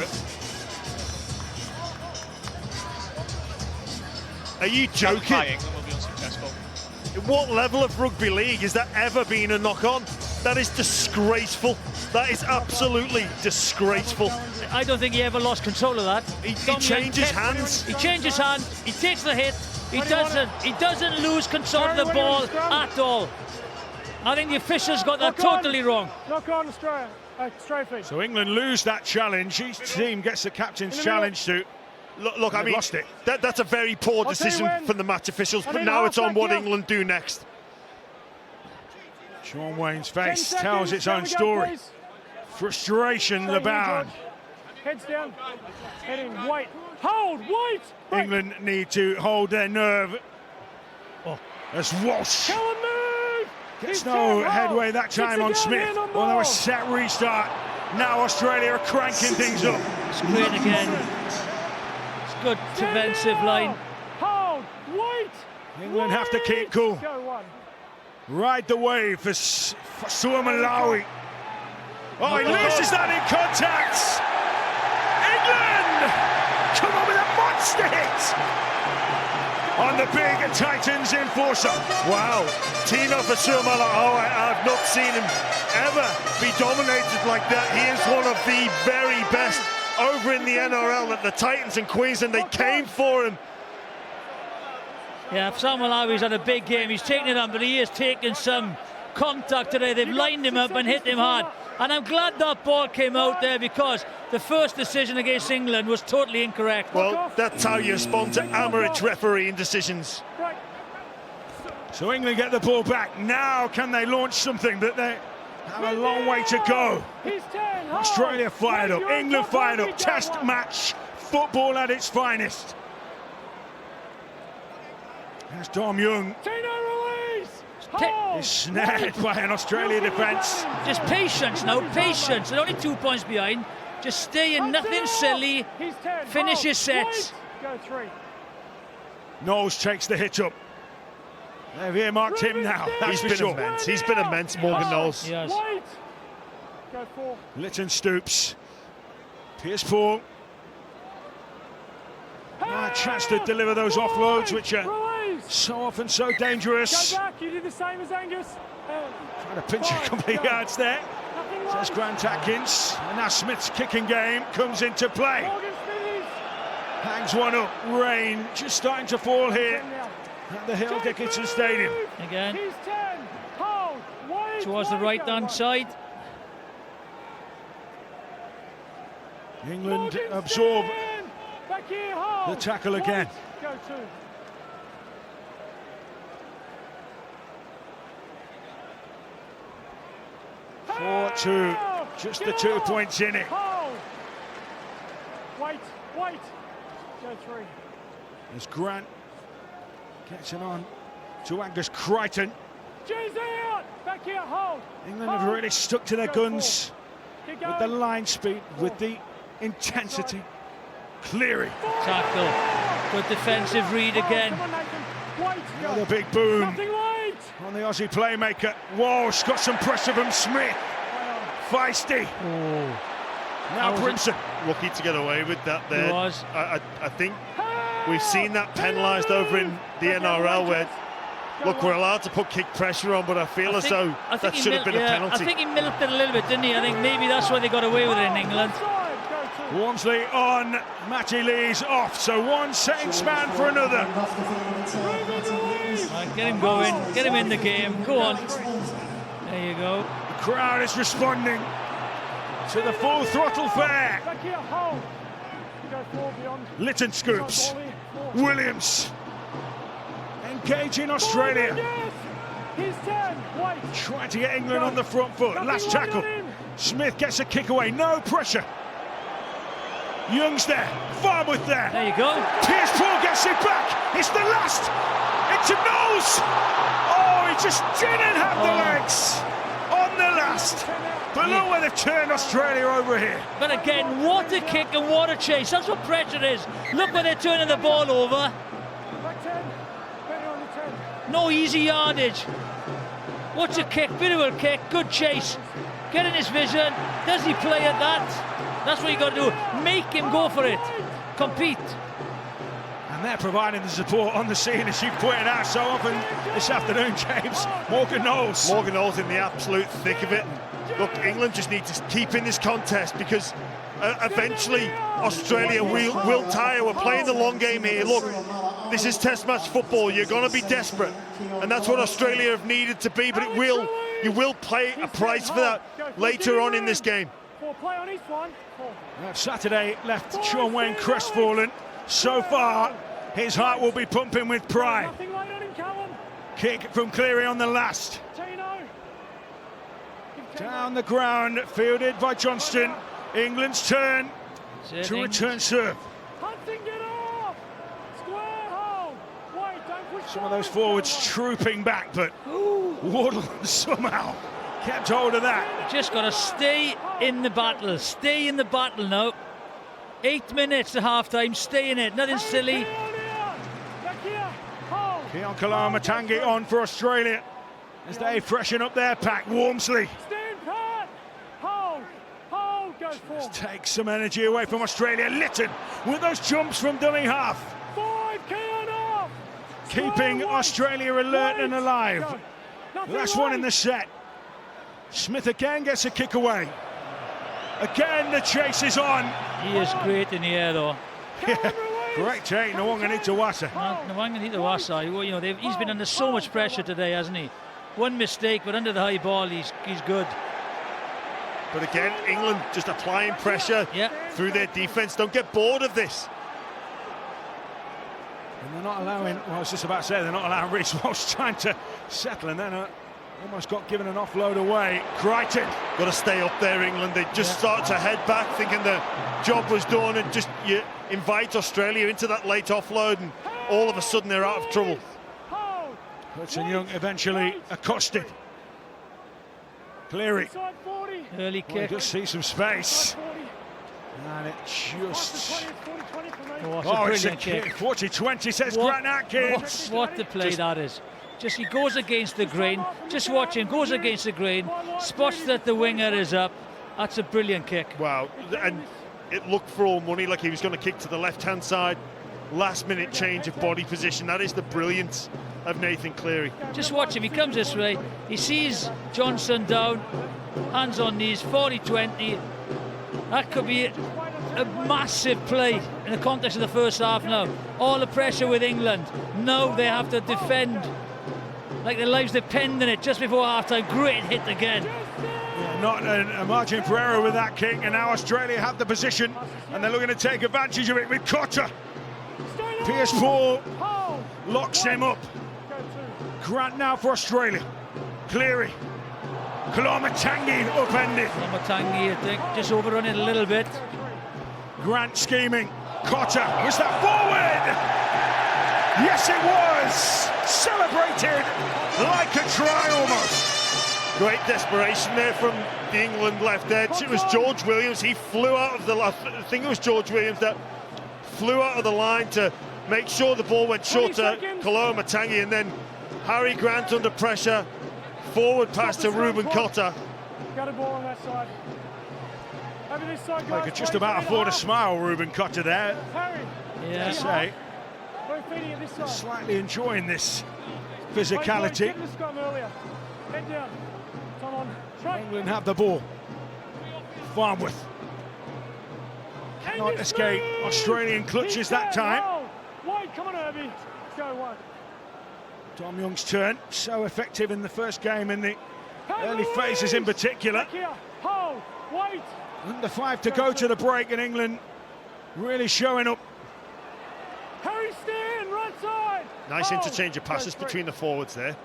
Are you joking? England will be unsuccessful. What level of rugby league has that ever been a knock-on? That is disgraceful. That is absolutely disgraceful. I don't think he ever lost control of that. He changes hands. He changes hands. He takes the hit. He doesn't lose control of the ball at all. I think the officials got that totally wrong. Knock on Australia. Straight feet. So England lose that challenge. Each team gets the captain's challenge to. Look, I mean, lost it. That's a very poor decision from the match officials, but now it's on what England do next. Sean Wayne's face tells its own story. Frustration abound. Heads down. Head in. Wait. Hold. Wait. England need to hold their nerve. As Walsh gets no headway that time on Smith. Although a set restart. Now Australia are cranking things up. It's great again. It's good defensive line. Hold. Wait. England have to keep cool. Go one. Ride the wave for Suomalawi. Oh, he loses that in contact. England come on with a monster hit on the big Titans enforcer. Wow, Tino for Suomalawi. Oh, I've not seen him ever be dominated like that. He is one of the very best over in the NRL at the Titans in Queensland. They came for him. Yeah, Suomalawi's had a big game. He's taken it on, but he has taken some contact today. They've lined him up and hit him hard. And I'm glad that ball came out there because the first decision against England was totally incorrect. Well, that's how you respond to amateur refereeing decisions. So England get the ball back. Now can they launch something? But they have a long way to go. Australia fired up, England fired up. Test match football at its finest. There's Dom Young. Is snared by an Australia defence. Just patience now, patience. They're only 2 points behind. Just stay in, nothing silly. Finish your sets. Knowles takes the hit up. They've earmarked him now. He's been immense. He's been immense, Morgan Knowles. Yes. Lytton stoops. Pierce Paul. A chance to deliver those offloads, which are so often so dangerous. Go back, you did the same as Angus. Trying to pinch a couple of yards there. Says Grant Atkins. And now Smith's kicking game comes into play. Hangs one up. Rain just starting to fall here at the Hill Dickinson Stadium. Again. Towards the right-hand side. England absorb the tackle again. 4-2, just the 2 points in it. Wait. Go 3. As Grant gets it on to Angus Crichton. Jay's out. Back here, hold. England have really stuck to their guns Keep with the going. line speed, with the intensity. Cleary. Tackle. Good defensive read again. Come on, Nathan. Wait. Another big boom Nothing late. on the Aussie playmaker. Walsh got some pressure from Smith. Feisty. Oh, Now was it? Brimson. Lucky to get away with that there. He was. I think we've seen that penalised over in the NRL where, look, we're allowed to put kick pressure on, but I feel as though that should have been a penalty. I think he milked it a little bit, didn't he? I think maybe that's why they got away with it in England. Walmsley on, Matty Lee's off, so one setting span for another. Right, get him going, get him in the game. Go on. There you go. The crowd is responding to the full throttle fare. Back here, hold. Go forward beyond. Lytton scoops. Williams engaging Australia. Yes. He's 10. Wait. Trying to get England on the front foot. Last tackle. Smith gets a kick away. No pressure. Young's there. Farmouth there. There you go. Pierce Paul gets it back. It's the last. It's a nose. Oh, he just didn't have the legs on the last. But look where they've turned Australia over here. But again, what a kick and what a chase. That's what pressure is. Look where they're turning the ball over. Back 10. Better on the 10. No easy yardage. What's a kick? Beautiful kick. Good chase. Get in his vision. Does he play at that? That's what you got to do. Make him go for it. Compete. And they're providing the support on the scene, as you pointed out so often this afternoon, James. Morgan Knowles. Morgan Knowles in the absolute thick of it. Look, England just need to keep in this contest because eventually Australia will tire. We're playing the long game here. Look, this is Test match football. You're going to be desperate, and that's what Australia have needed to be. But you will pay a price for that later on in this game. Play on each one. Saturday left Sean Wayne crestfallen. So far, his heart will be pumping with pride. Nothing late on him, Callum. Kick from Cleary on the last. Tino. Down the ground, fielded by Johnston. England's turn to return serve. Hudson, get off. Square hole. Wait, don't push. Some of those forwards trooping back, but Wardle somehow kept hold of that. Just got to stay in the battle. Stay in the battle now. 8 minutes to half-time. Stay in it. Nothing silly. Back here. Hold. Keon Kalamatangi on for Australia as they freshen up their pack. Walmsley Stand pat. Hold. Hold. Go forward. take some energy away from Australia. Lytton with those jumps from dummy half, 5. Keon off. keeping Australia alert and alive. Nothing Last one in late. the set. Smith again gets a kick away. Again, the chase is on. He is great in the air, though. Yeah, great take, Nwanganitawasa. Nwanganitawasa, you know, he's been under so much pressure today, hasn't he? One mistake, but under the high ball, he's good. But again, England just applying pressure through their defence. Don't get bored of this. And they're not allowing, well, I was just about to say, they're not allowing Reece Walsh trying to settle, and then almost got given an offload away. Crichton. Got to stay up there, England. They just start to head back, thinking the job was done, and just you invite Australia into that late offload, and all of a sudden they're out of trouble. Hudson Young eventually accosted. Cleary. Early kick. Just see some space. And it just... Oh, it's a kick. 40-20, says Grant Atkins. What the play that is. Just he goes against the grain. Just watch him, goes against the grain. Spots that the winger is up. That's a brilliant kick. Wow, and it looked for all money like he was going to kick to the left-hand side. Last-minute change of body position. That is the brilliance of Nathan Cleary. Just watch him, he comes this way. He sees Johnson down. Hands on knees, 40-20. That could be a massive play in the context of the first half now. All the pressure with England. Now they have to defend like their lives depend on it just before half-time. Great hit again. Yeah, not a margin for error with that kick, and now Australia have the position and they're looking to take advantage of it with Cotter. Pierce Paul locks him up. Grant now for Australia. Cleary. Kalamatangi upended. Kalamatangi, I think, just overrun it a little bit. Grant scheming. Cotter, was that forward? Yes, it was! Celebrated like a try almost. Great desperation there from the England left edge. It was George Williams. He flew out of the line. I think it was George Williams that flew out of the line to make sure the ball went short to Koloamatangi, and then Harry Grant under pressure. Forward pass to Ruben Cotter. Got a ball on that side. Over this side, guys. I could just about afford a smile, Ruben Cotter there. Harry. Yeah. I say, We're feeding it this side. slightly enjoying this Wait, physicality. get this guy earlier. Head down. Come on. Try. England have the ball. Farnworth cannot escape Australian clutches that time. Wait, come on, Herbie. Go one. Tom Young's turn, so effective in the first game in the early phases in particular. Back here. Hold. Wait. Under 5 to go to the break, and England really showing up. Harry Stan, right side. Nice Hold. interchange of passes Go between the forwards there.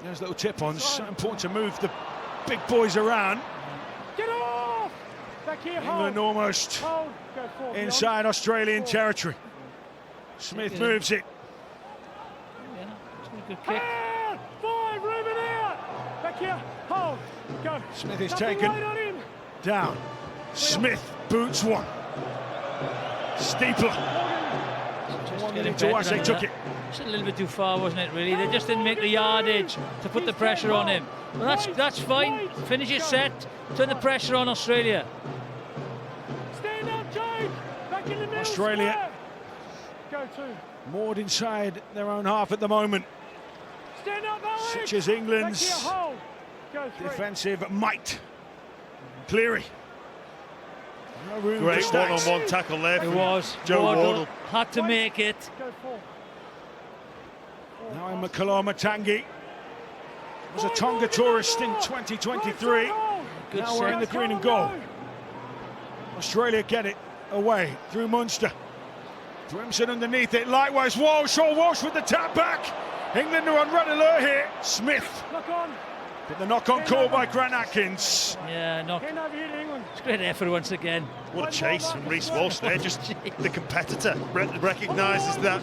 There's little tip-ons. So important to move the big boys around. Get off. Back here. England Hold. almost Hold. Go forward. inside Australian territory. Smith moves it. Yeah, it's a good kick. Out. 5. Ruben out. Back here. Hold. Go. Smith is Nothing taken late on him. down. Smith boots one. Steepler. Getting Into better Wase than took that. it. It's a little bit too far, wasn't it, really? They just didn't make the yardage to put the pressure on him. Well, that's fine. Finish your set, turn the pressure on Australia. Stand up, Jake. Back in the middle. Australia. Square. Go two. Moored inside their own half at the moment. Stand up, Alex. Such as Back England's here, hold. Go 3. defensive might. Cleary. No room for Great stacks. one-on-one tackle there It from was. Joe Wardle. Had to make it. Go 4. Now in Koloamatangi. Was a Tonga tourist in 2023. Good Now we're in the set. green and gold. Australia get it away through Munster. Brimson underneath it. Likewise, Walsh. Oh, Walsh with the tap back. England are on red alert here. Smith. Knock on. But the knock-on call by Grant Atkins. Yeah, knock. Hand over here to England. It's great effort once again. What a chase from Reece Walsh there. Just the competitor recognises that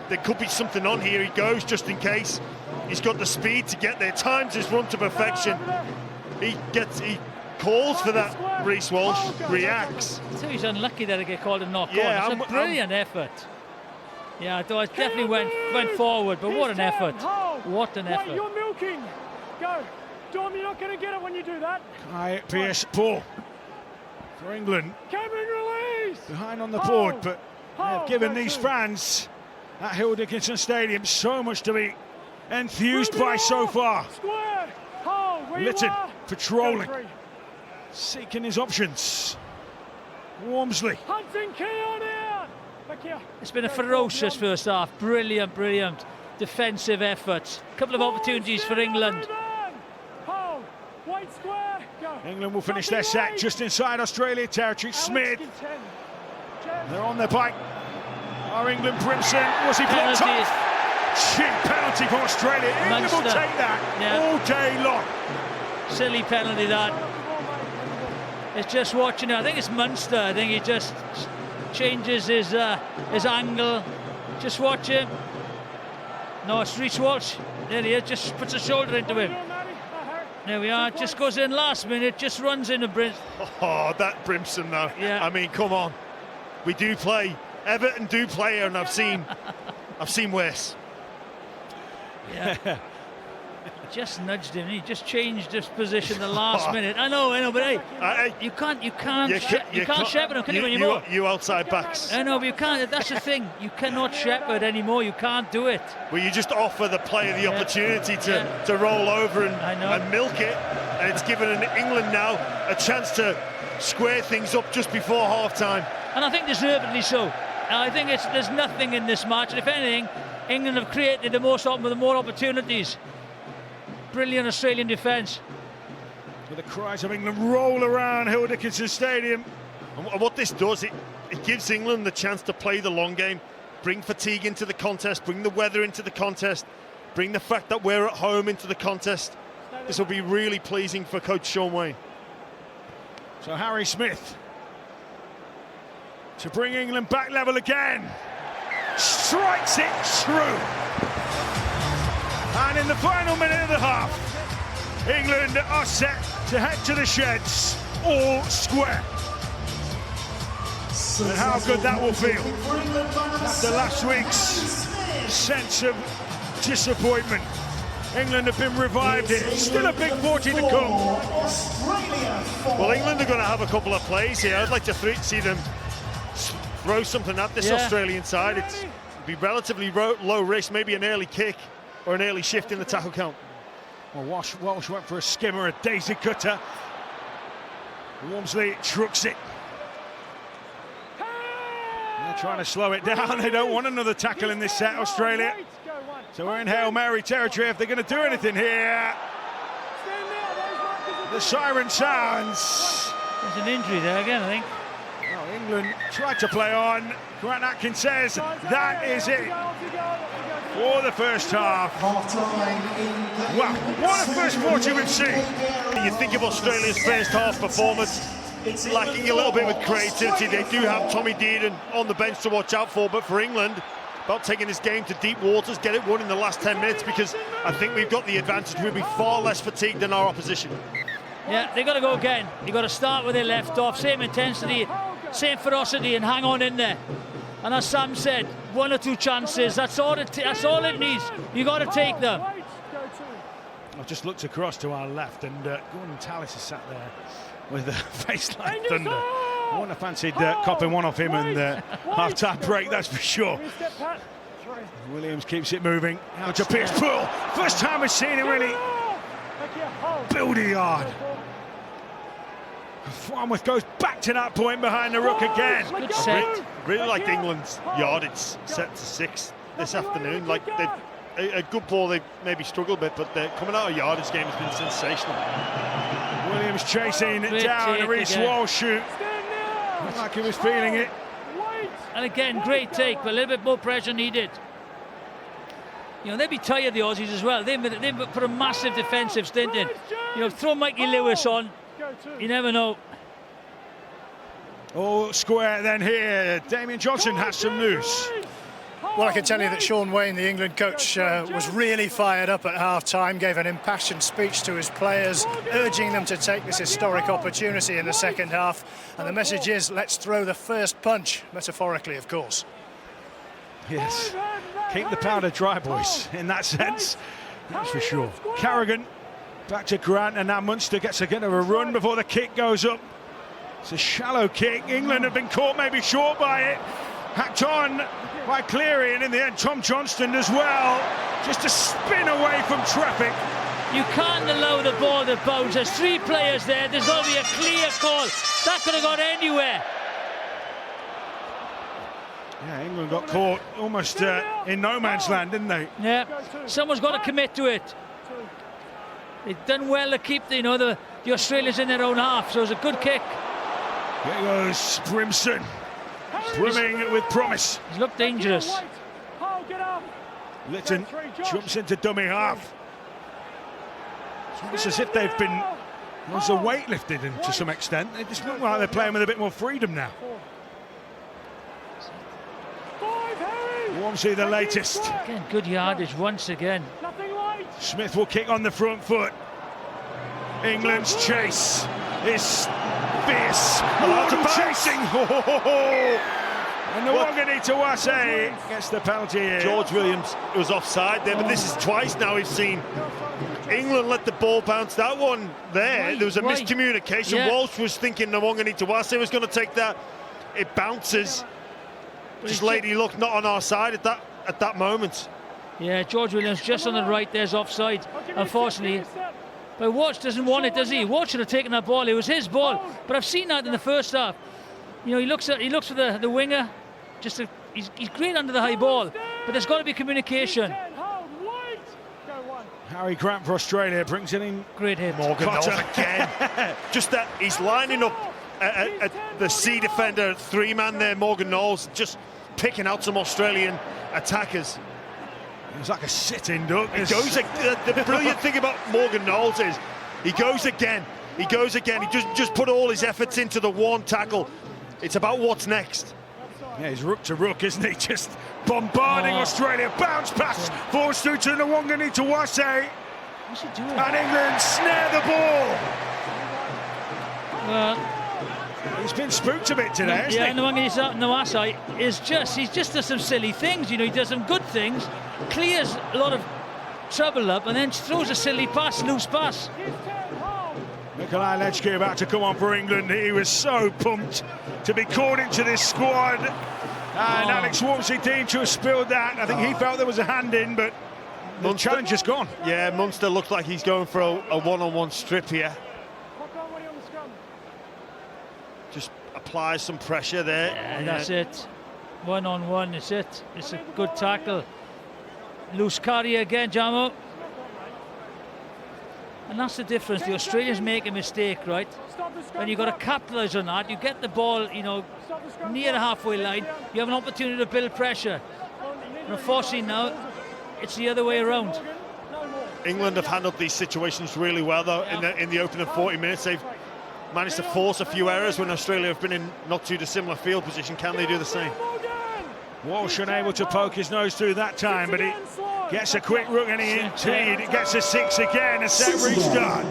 there could be something on here. He goes just in case. He's got the speed to get there. Times his run to perfection. He calls for that. Reece Walsh reacts. So he's unlucky that he get called a knock Yeah, on. It's a brilliant effort. Yeah, I thought it definitely went forward, but what an effort. What an Wait, effort. you're milking. Go. Dom, you're not going to get it when you do that. Kai Pierce-Paul for England. Cameron release. Behind on the board, but they have Hold. given Go these 2. fans at Hill Dickinson Stadium so much to be enthused by so far. Square. Hold. Where Lytton you are. patrolling, Go 3. seeking his options. Wormsley. Hudson Young out. Back here. It's been a Go 4, ferocious Beyond. first half. Brilliant, brilliant defensive efforts. A couple of opportunities for England. Hold. Wait, square. Go. England will finish their set just inside Australia territory. Smith, they're on their bike. Our England Brimson, was he blocked Penalty. off? Cheap penalty for Australia. England will Munster. take that Yeah. all day long. Silly penalty that. It's just watching it. I think it's Munster. I think he just changes his angle. Just watch him. No, it's Reece Walsh. There he is. Just puts a shoulder into him. There we are. Just goes in last minute. Just runs into Brimson. Oh, that Brimson though. Yeah. I mean, come on. We do play. Everton do play here, and I've seen worse. Yeah. Just nudged him. He just changed his position the last minute. I know, but hey, you can't shepherd him, can you anymore? You outside backs. I know, but you can't. That's the thing. You cannot shepherd anymore. You can't do it. Well, you just offer the player the opportunity to roll over and milk it, and it's given England now a chance to square things up just before half-time. And I think deservedly so. I think there's nothing in this match. And if anything, England have created the more opportunities. Brilliant Australian defence. With the cries of England roll around Hill Dickinson Stadium. And what this does, it gives England the chance to play the long game, bring fatigue into the contest, bring the weather into the contest, bring the fact that we're at home into the contest. This will be really pleasing for coach Sean Wayne. So Harry Smith to bring England back level again. strikes it true. And in the final minute of the half, England are set to head to the sheds, all square. And how good that will feel after last week's sense of disappointment. England have been revived here. Still a big 40 to come. Well, England are going to have a couple of plays here. I'd like to see them throw something at this Australian side. It'd be relatively low risk, maybe an early kick or an early shift in the tackle count. Well, Walsh went for a skimmer, a daisy cutter. Walmsley trucks it. They're trying to slow it down. They don't want another tackle in this set, Australia. So we're in Hail Mary territory if they're going to do anything here. The siren sounds. There's an injury there again, I think. Well, England tried to play on. Grant Atkins says that is it for the first half. Wow, what a first 40 we've seen. You think of Australia's first half performance, lacking a little bit with creativity. They do have Tommy Dearden on the bench to watch out for, but for England, about taking this game to deep waters, get it won in the last 10 minutes, because I think we've got the advantage. We'll be far less fatigued than our opposition. Yeah, they've got to go again. You've got to start where they left off, same intensity, same ferocity, and hang on in there. And as Sam said, 1 or 2 chances, that's all it needs. You've got to take them. I've just looked across to our left, and Gordon Tallis is sat there with a face like thunder. I wouldn't have fancied copping one off him in the half-time break, that's for sure. Williams keeps it moving. Out to Pierce Poole. First time we've seen him really build a yard. Farnworth goes back to that point behind the ruck again. Good set. Really liked England's yardage set to 6 this afternoon. Like a good ball, they maybe struggled a bit, but the coming out of yardage game has been sensational. Williams chasing it down. Reece Walsh looked like he was feeling it. And again, great take, but a little bit more pressure needed. You know, they'd be tired, the Aussies, as well. They've put a massive defensive stint in. You know, throw Mikey Lewis on, you never know. Oh, square then here. Damien Johnson has some news. Well, I can tell you that Sean Wayne, the England coach, was really fired up at half-time, gave an impassioned speech to his players, urging them to take this historic opportunity in the second half. And the message is, let's throw the first punch, metaphorically, of course. Yes, keep the powder dry, boys, in that sense, that's for sure. Carrigan back to Grant, and now Munster gets a bit of a run before the kick goes up. It's a shallow kick. England have been caught maybe short by it. Hacked on by Cleary, and in the end Tom Johnston as well, just to spin away from traffic. You can't allow the ball to bounce. There's 3 players there. There's got to be a clear call. That could have gone anywhere. Yeah, England got caught almost in no man's land, didn't they? Yeah, someone's got to commit to it. They've done well to keep the Australians in their own half, so it was a good kick. Here goes Brimson, swimming with promise. He's looked dangerous. Litton jumps into dummy half. It's as if they've been also weight lifted to some extent. They just look like they're playing with a bit more freedom now. Walmsley the latest. Again, good yardage once again. Smith will kick on the front foot. England's chase is fierce. Chasing. And the Wangani Tawase gets the penalty here. George Williams was offside there, but this is twice now we've seen England let the ball bounce. That one there was a miscommunication. Yeah. Walsh was thinking the Wangani Tawase was going to take that. It bounces. Just lady look not on our side at that moment. Yeah, George Williams just on the right. There's offside, unfortunately. But Walsh doesn't want it, does he? Walsh should have taken that ball. It was his ball. But I've seen that in the first half. You know, he looks for the winger. He's great under the high ball, but there's got to be communication. Harry Grant for Australia brings it in. Great hit. Morgan Knowles again. Just that he's lining up at the C defender, 3-man there. Morgan Knowles just picking out some Australian attackers. It was like a sit-in duck. The brilliant thing about Morgan Knowles is he goes again. He just put all his efforts into the one tackle. It's about what's next. Yeah, he's rook to rook, isn't he? Just bombarding Australia. Bounce pass falls through to Nwangani to Wase. What's he doing? And England snare the ball. Well, he's been spooked a bit today, hasn't he? Yeah, Nwangani is he's just does some silly things, you know. He does some good things, clears a lot of trouble up, and then throws a silly pass, loose pass. Nikolai Lechki about to come on for England. He was so pumped to be called into this squad. And Alex Wormsley-Dean to have spilled that. I think he felt there was a hand in, but the challenge is gone. Yeah, Munster looks like he's going for a one-on-one strip here. Just applies some pressure there. And that's it. One-on-one, it's it. It's a good tackle. Loose carry again, Jamo. And that's the difference. The Australians make a mistake, right? When you've got to capitalise on that, you get the ball, you know, near the halfway line, you have an opportunity to build pressure. And unfortunately now, it's the other way around. England have handled these situations really well, though. In the opening 40 minutes, they've managed to force a few errors when Australia have been in not too dissimilar field position. Can they do the same? Walsh unable to poke his nose through that time, but he gets a quick rook, and he indeed gets a 6 again. A set restart.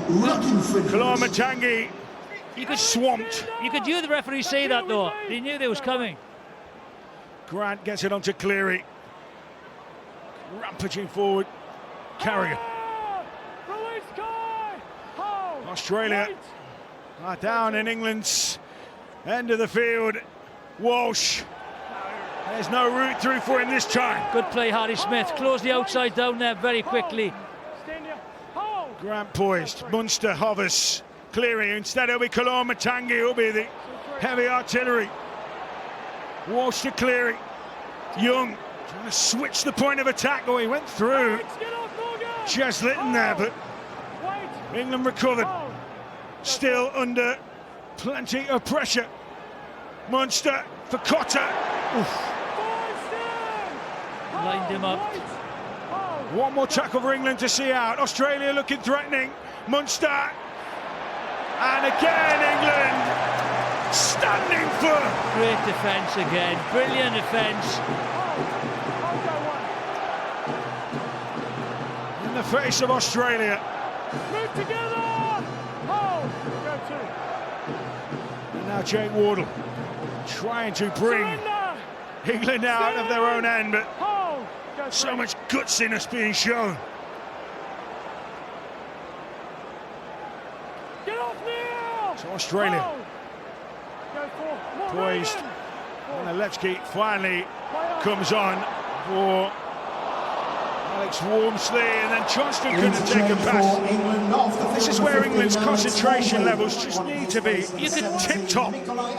Kalama-Tanguy swamped. You could hear the referee say that, though. He knew they was coming. Grant gets it onto Cleary. Rampaging forward. Carrier. Australia are down in England's end of the field. Walsh. There's no route through for him this time. Good play, Harry Smith. Close the outside down there very quickly. Grant poised. Munster hovers. Cleary. Instead it'll be Kalama-Tanguy who'll be the heavy artillery. Walsh to Cleary. Young trying to switch the point of attack. Oh, he went through. Just Litton there, but England recovered. Still under plenty of pressure. Munster for Cotter. Lined him up. One more tackle for England to see out. Australia looking threatening. Munster. And again, England standing firm. Great defence again. Brilliant defence. In the face of Australia. Move together! And now Jake Wardle trying to bring England out of their own end, but so much gutsiness being shown. Get off now! So Australia poised, and Lechki finally comes on for Alex Wormsley, and then Johnston couldn't take a pass. This is where England's concentration levels just need to be tip-top.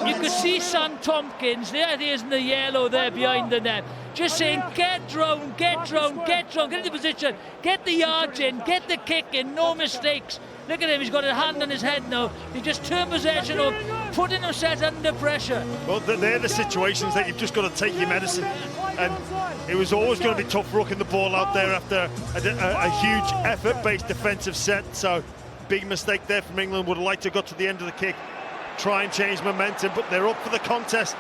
You could see Sam Tompkins, there he is in the yellow there behind the net, just saying, get round, get round, get round, get into position, get the yards in, get the kick in, no mistakes. Look at him, he's got a hand on his head now. He just turned possession up, putting himself under pressure. Well, they're the situations that you've just got to take your medicine. And it was always going to be tough rooking the ball out there after a huge effort-based defensive set. So, big mistake there from England. Would have liked to have got to the end of the kick, try and change momentum, but they're up for the contest.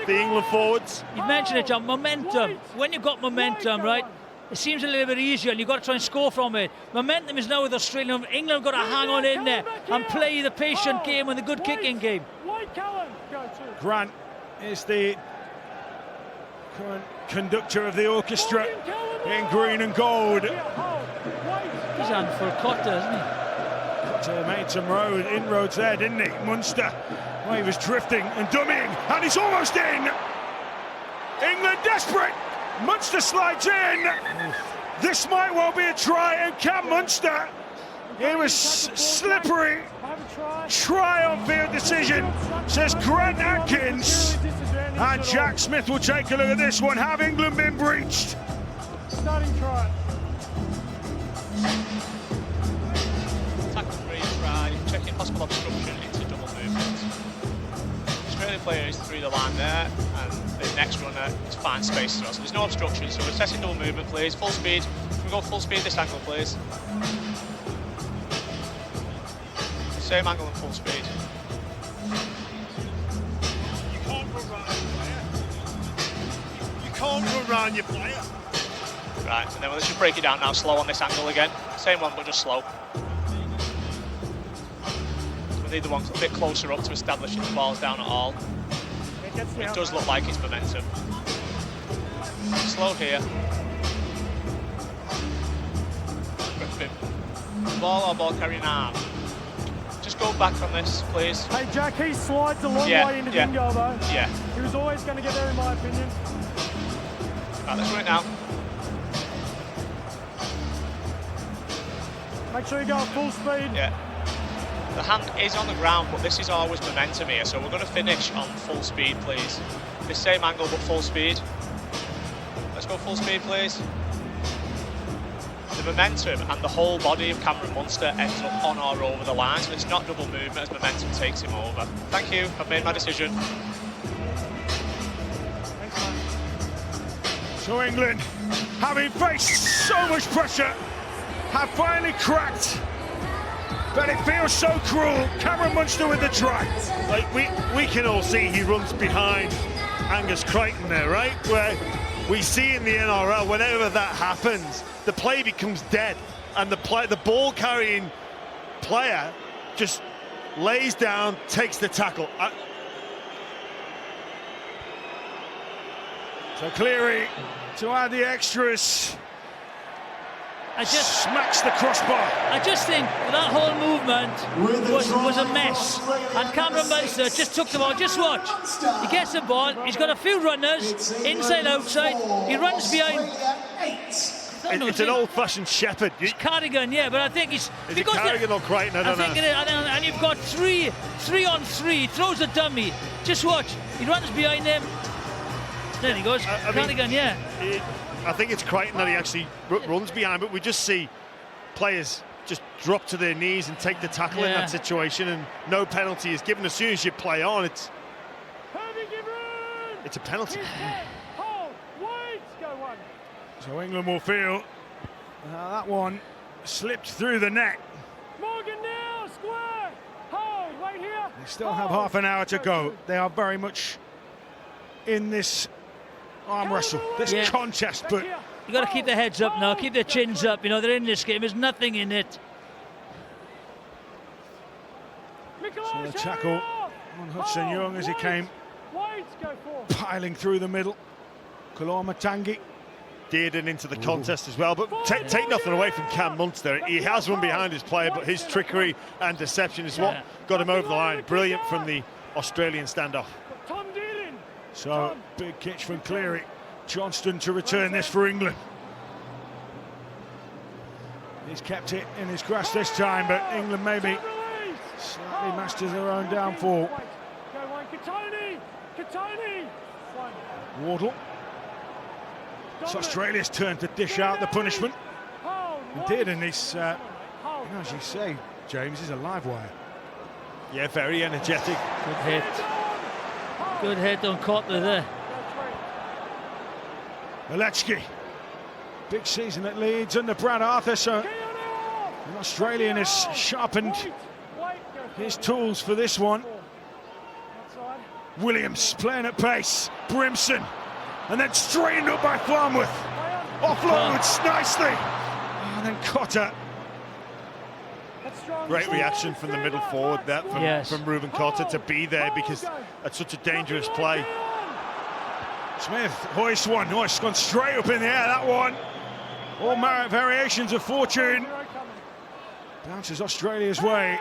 The England forwards. You mentioned it, John, momentum. When you've got momentum, right, it seems a little bit easier and you've got to try and score from it. Momentum is now with Australia. England have got to hang on in there and play the patient game and the good kicking game. Grant is the current conductor of the orchestra in green and gold. He's on for Cotter, isn't he? Cotter made some inroads there, didn't he? Munster, well, he was drifting and dummying, and he's almost in. England desperate. Munster slides in. This might well be a try, and can Munster? It was slippery. Try on field decision, says Grant Atkins. And Jack Smith will take a look at this one. Have England been breached? Starting try. Tackle 3 try, checking possible obstruction into double movement. Australian player is through the line there, and the next runner is fine space through. So there's no obstruction, so we're testing double movement, please. Full speed. Can we go full speed this angle, please? Same angle and full speed. can't run round your player. Right, and then let's just break it down now, slow on this angle again. Same one, but just slow. We need the one a bit closer up to establish if the ball's down at all. It does look like it's momentum. Slow here. Ball or ball carrying arm. Just go back on this, please. Hey Jack, he slides a long way into bingo though. Yeah. He was always going to get there in my opinion. Right, let's run it now. Make sure you go at full speed. Yeah. The hand is on the ground, but this is always momentum here, so we're going to finish on full speed, please. This same angle, but full speed. Let's go full speed, please. The momentum and the whole body of Cameron Munster ends up on or over the line, so it's not double movement as momentum takes him over. Thank you, I've made my decision. Thanks, man. So England, having faced so much pressure, have finally cracked. But it feels so cruel. Cameron Munster with the try. Like we can all see he runs behind Angus Crichton there, right? Where we see in the NRL, whenever that happens, the play becomes dead, and the ball carrying player just lays down, takes the tackle. So Cleary to add the extras. I just smacks the crossbar. I just think that whole movement was a mess. And Cameron Munster just took the ball. Just watch. He gets the ball. He's got a few runners, inside, outside. He runs behind. It's an old-fashioned shepherd. It's Cardigan, yeah, but I think he's... Is it Cardigan or Crichton? I don't know. It is, and you've got three on three. Throws a dummy. Just watch. He runs behind him. There he goes. Cardigan, yeah. I think it's Crichton that he actually runs behind, but we just see players just drop to their knees and take the tackle in that situation, and no penalty is given. As soon as you play on, it's a penalty. So England will feel that one slipped through the net. Morgan now, square. Hold, wait here. They still have half an hour to go. They are very much in this arm wrestle, this contest, but you got to keep their heads up now, keep their chins up. You know, they're in this game. There's nothing in it. So the tackle on Hudson Young as he came piling through the middle. Kalormatangi Dearden into the contest as well, but take nothing away from Cam Munster. He has run behind his player, but his trickery and deception is what got him over the line. Brilliant from the Australian standoff. So, big catch from Cleary. Johnston to return this for England. He's kept it in his grasp this time, but England maybe slightly masters their own downfall. Wardle. It's Australia's turn to dish out the punishment. He did, and he's, as you say, James, is a live wire. Yeah, very energetic. Good hit. Good hit on Kotler there. Malechki. Big season at Leeds under Brad Arthur, so the Australian has sharpened his tools for this one. Williams playing at pace. Brimson. And then straightened up by Farnworth. Offloads nicely. And then Cotter. Great reaction from the middle forward from Ruben Cotter to be there, because that's such a dangerous play. Smith hoists one. Oh, it's gone straight up in the air, that one. All variations of fortune. Bounces Australia's way.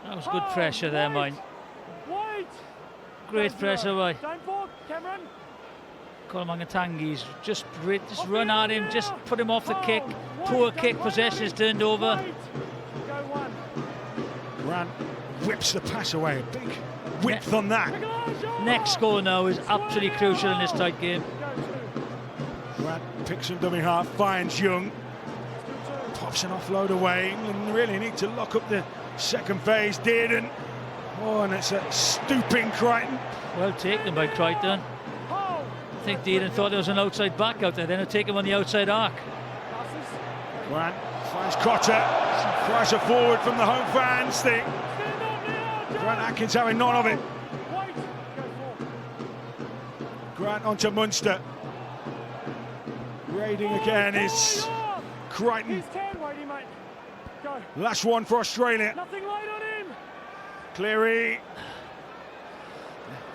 That was good pressure there, mate. Great pressure, mate. Kalormatangi's just run at him, just put him off the kick. Poor kick, possession is turned over. Grant whips the pass away. Big width on that. Next goal now is absolutely crucial in this tight game. Grant picks him dummy half, finds Young. Pops an offload away. England really need to lock up the second phase. Dearden. Oh, and it's a stooping Crichton. Well taken by Crichton. I think Dearden thought there was an outside back out there, then he'll take him on the outside arc. Grant finds Cotter. Cries her forward from the home fans thing. Grant Atkins having none of it. Grant onto Munster. Raiding again is Crichton. He's 10, Whitey, mate. Go. Last one for Australia. Nothing light on him. Cleary.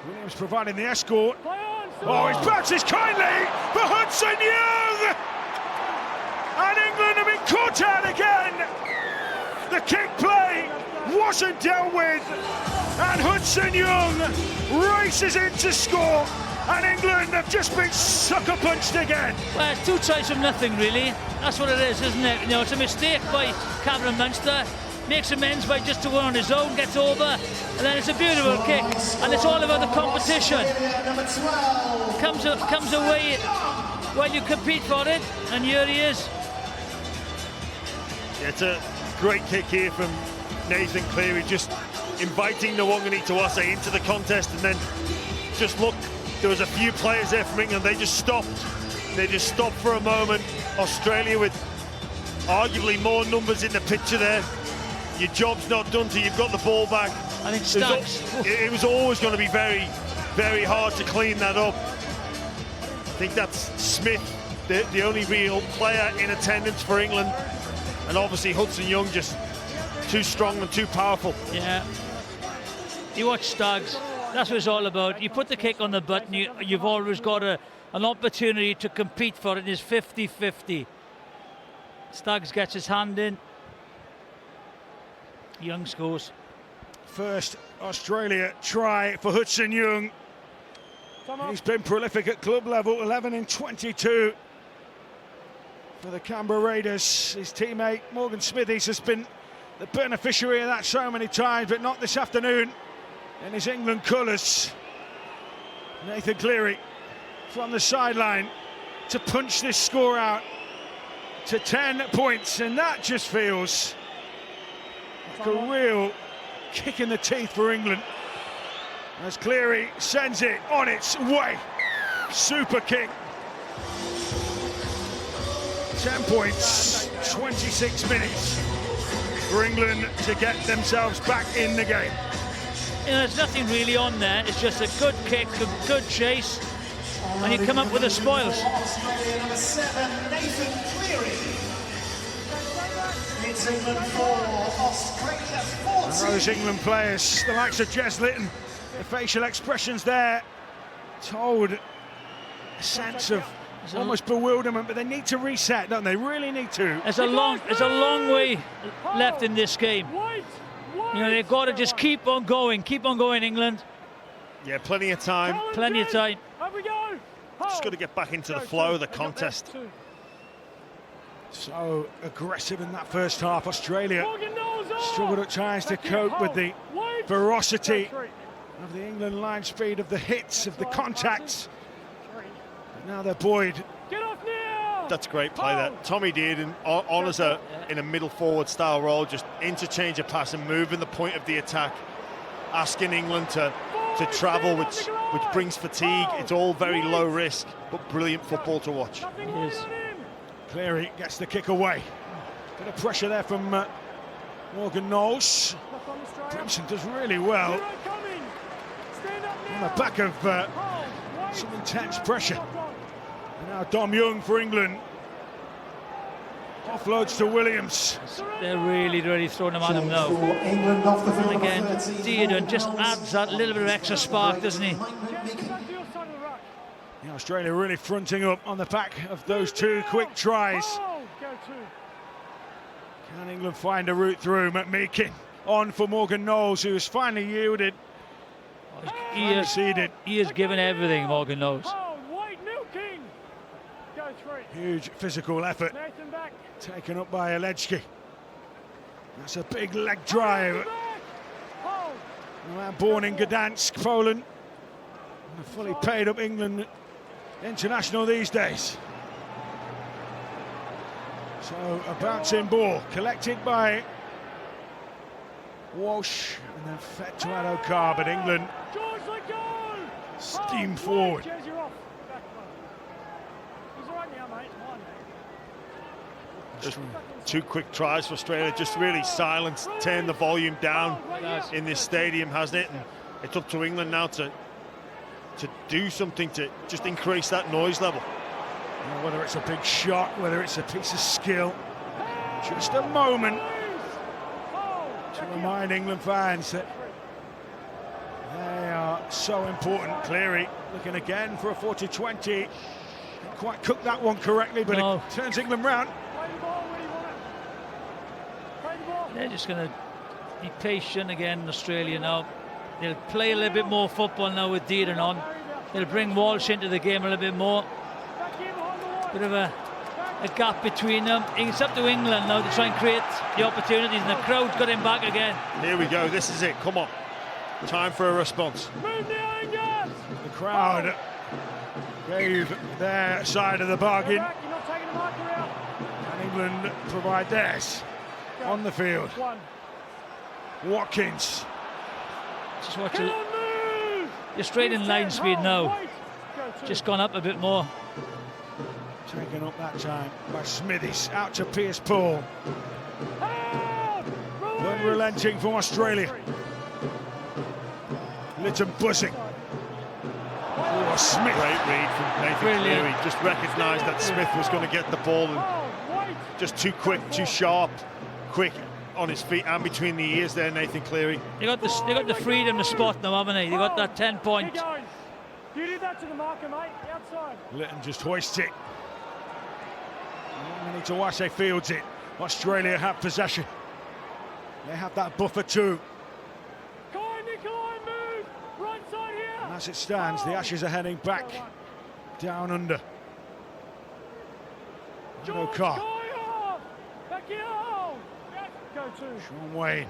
Williams providing the escort. Play on. Oh, his bounces kindly for Hudson Young! And England have been caught out again! The kick play wasn't dealt with, and Hudson Young races in to score, and England have just been sucker punched again. Well, it's 2 tries from nothing, really. That's what it is, isn't it? You know, it's a mistake by Cameron Munster. Makes amends by just to one on his own, gets over, and then it's a beautiful kick, and it's all about the competition. Comes away while you compete for it, and here he is. Yeah, it's a great kick here from Nathan Cleary, just inviting Nwangani Tuwase into the contest, and then just look, there was a few players there from England, they just stopped. They just stopped for a moment. Australia with arguably more numbers in the picture there. Your job's not done till you've got the ball back. I think Staggs. It was always going to be very, very hard to clean that up. I think that's Smith, the only real player in attendance for England. And obviously Hudson Young just too strong and too powerful. Yeah. You watch Staggs, that's what it's all about. You put the kick on the button, you've always got an opportunity to compete for it. It's 50-50. Staggs gets his hand in. Young scores. First Australia try for Hudson Young. He's been prolific at club level, 11 in 22 for the Canberra Raiders. His teammate Morgan Smithies has been the beneficiary of that so many times, but not this afternoon in his England colours. Nathan Cleary from the sideline to punch this score out to 10 points, and that just feels like a real kick in the teeth for England as Cleary sends it on its way. Super kick. 10 points, 26 minutes for England to get themselves back in the game. You know, there's nothing really on there. It's just a good kick, a good chase, and you come up with the spoils. Australia number 7, Nathan Cleary. It's England 4, Australia 14. And those England players, the likes of Jez Litton, the facial expressions there told a sense of almost bewilderment, but they need to reset, don't they? Really need to. There's a long way left in this game. You know, they've got to just keep on going, England. Yeah, plenty of time. Plenty of time. Up we go. Just got to get back into the flow of the contest. So aggressive in that first half. Australia struggled at times to cope with the ferocity of the England line speed, of the hits, of the contacts. But now they're buoyed. That's great play that Tommy did, and on as in a middle forward style role, just interchange a pass and moving the point of the attack, asking England to travel, which brings fatigue. It's all very low risk, but brilliant football to watch. It is. Cleary gets the kick away. Bit of pressure there from Morgan Knowles. Brimson does really well on the back of some intense pressure. And now Dom Young for England. Offloads to Williams. They're really throwing them at him now. England off the field. And again, Dearden just adds that little bit of extra spark, doesn't he? Yeah, Australia really fronting up on the back of those 2 quick tries. Can England find a route through? McMeekin on for Morgan Knowles, who has finally yielded. He has given everything, Morgan Knowles. Huge physical effort taken up by Aleczki. That's a big leg drive. Born in Gdansk, Poland. A fully paid up England international these days. So a bouncing ball collected by Walsh and then fed to Adokar, but England steam forward. Just 2 quick tries for Australia, just really silenced, turned the volume down in this stadium, hasn't it? And it's up to England now to to do something to just increase that noise level. Whether it's a big shot, whether it's a piece of skill, just a moment to remind England fans that they are so important. Cleary looking again for a 40-20. Didn't quite cook that one correctly, but it turns England round. They're just going to be patient again in Australia now. They'll play a little bit more football now with Deedon on. They'll bring Walsh into the game a little bit more. Bit of a gap between them. It's up to England now to try and create the opportunities, and the crowd's got him back again. Here we go, this is it, come on. Time for a response. The crowd gave their side of the bargain, and England provide theirs on the field. Watkins. Just watch it. You're straight in line speed now. Just gone up a bit more. Taken up that time by Smithies, out to Pierce Paul. Unrelenting from Australia. Lytton buzzing. Oh, Smith. Great read from Nathan Cleary. Just recognised that Smith was going to get the ball, and just too quick, too sharp, quick on his feet and between the ears there, Nathan Cleary. They got the freedom to spot now, haven't they? They got that 10-point. You did that to the marker, mate. Outside. Lytton just hoists it. Tawase fields it. Australia have possession. They have that buffer too. Nikolai, move! Right side here! And as it stands, the Ashes are heading back down under. Carr. Back here! Go to. Sean Wayne.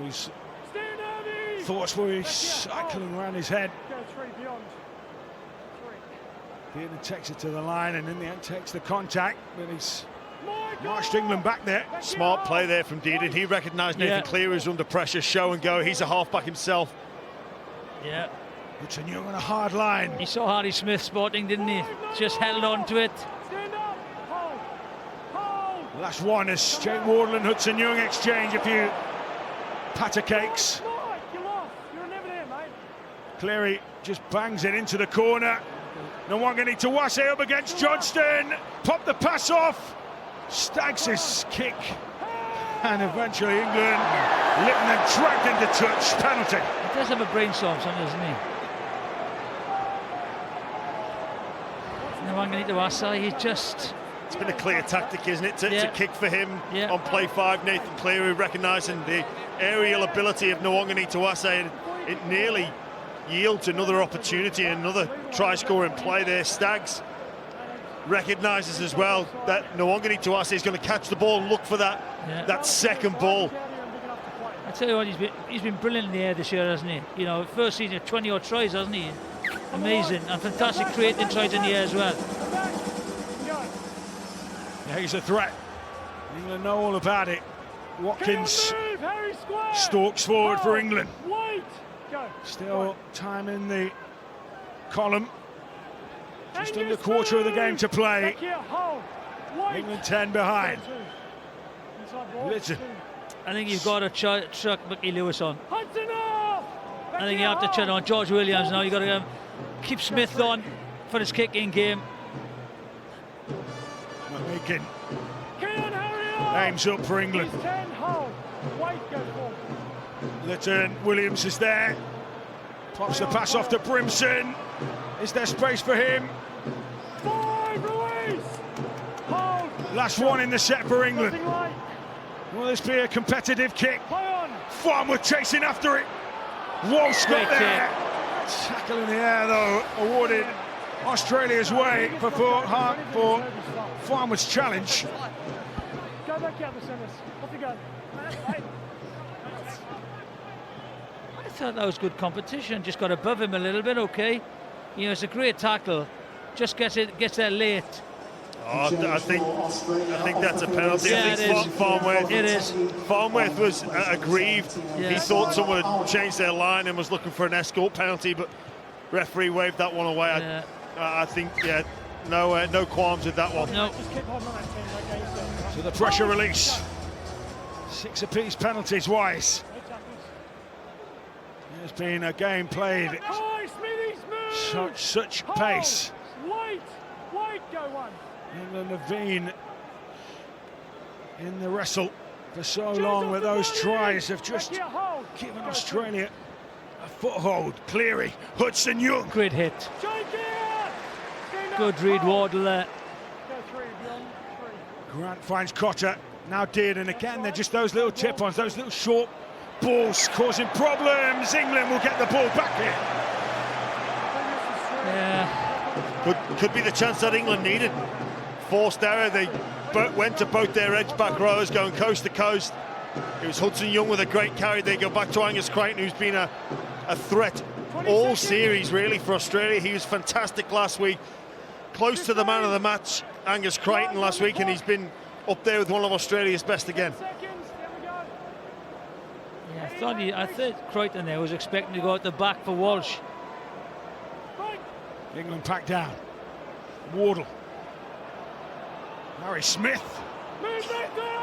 His thoughts were cycling around his head. Go 3 beyond. Deedon takes it to the line and in the end takes the contact, but he's marched England back there. Smart play there from Deedon. He recognised Nathan Cleary was under pressure, show and go. He's a halfback himself. Yeah. Hudson Young on a hard line. He saw Hardy Smith spotting, didn't he? Just held on to it. Stand up! Hold! Last one as Jake Wardle and Hudson Young exchange a few patter cakes. You're lost. You're never there, mate. Cleary just bangs it into the corner. Nwangani Tawase up against Johnston. Pop the pass off. Stags his kick. And eventually England Lytton and dragged into touch. Penalty. He does have a brainstorm, something, doesn't he? Nwangani Tawase, he just... It's been a clear tactic, isn't it, to kick for him on play 5. Nathan Cleary recognising the aerial ability of Nwangani Tawase, and it nearly yields another opportunity, another try-scoring play there. Stags recognises as well that Nwangani Tawase is going to catch the ball and look for that second ball. I tell you what, he's been brilliant in the air this year, hasn't he? You know, first season 20-odd tries, hasn't he? Amazing, and fantastic creating tries in the air as well. Yeah, he's a threat. England know all about it. Watkins stalks forward for England. Still time in the column. Just under a quarter of the game to play. England 10 behind. Lytton. I think you've got to chuck Mickey Lewis on. I think you have to chuck on George Williams now. You've got to keep Smith on for his kicking game. Making aims up for England. Lytton, Williams is there. Pops the pass off to Brimson. Is there space for him? Last one in the set for England. Will this be a competitive kick? Farmer chasing after it. Walsh got there. Tackle in the air though, awarded Australia's way for Farmer's challenge. Go back out the centres. Off you go. I thought that was good competition. Just got above him a little bit, okay. You know, it's a great tackle. Just gets there late. Oh, I think that's a penalty. Yeah, I think Farnworth. It is. Farnworth was aggrieved. Yeah. He thought someone had changed their line and was looking for an escort penalty, but referee waved that one away. Yeah. I think, no qualms with that one. No. So the pressure release. 6 apiece penalties wise. It's been a game played such pace. Wait, go one. England have been in the wrestle for so long, with those tries have just given Australia a foothold. Cleary, Hudson Young. Great hit. Good read, Wardle there. Grant finds Cotter, now Dearden again. They're just those little tip-ons, those little short balls causing problems. England will get the ball back here. Yeah. Could be the chance that England needed. Forced error, they went to both their edge back rows, going coast to coast. It was Hudson Young with a great carry. They go back to Angus Crichton, who's been a threat all series really for Australia. He was fantastic last week. Close to the man of the match, Angus Crichton, last week, and he's been up there with one of Australia's best again. Yeah, I thought Crichton there was expecting to go at the back for Walsh. England packed down. Wardle. Harry Smith.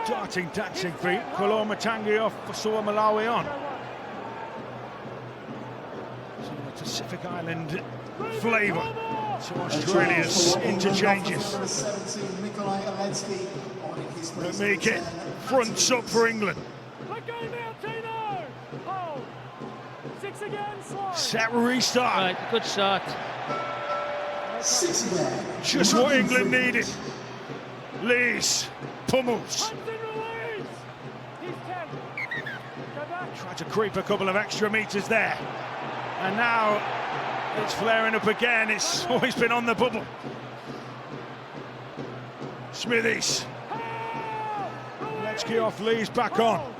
Darting, dancing feet. Kolo Matangi off for Sawa Malawi on. So the Pacific Island flavour to Australia's interchanges. Make it fronts up for England. Set restart. Right, good start. Just what England needed. Lees, pummels. Tried to creep a couple of extra metres there. And now it's flaring up again. It's always been on the bubble. Smithies. Let's get off Lees back on.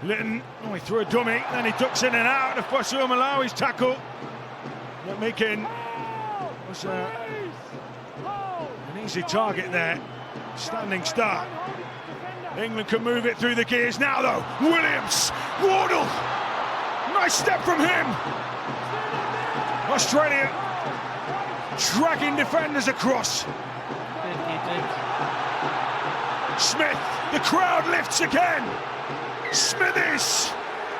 Litton, oh, he threw a dummy, then he ducks in and out of Sawa Malawi's tackle. But Meakin was an easy target there. Standing start. England can move it through the gears now though. Williams, Wardle, nice step from him. Australia dragging defenders across. Smith, the crowd lifts again. Smithies,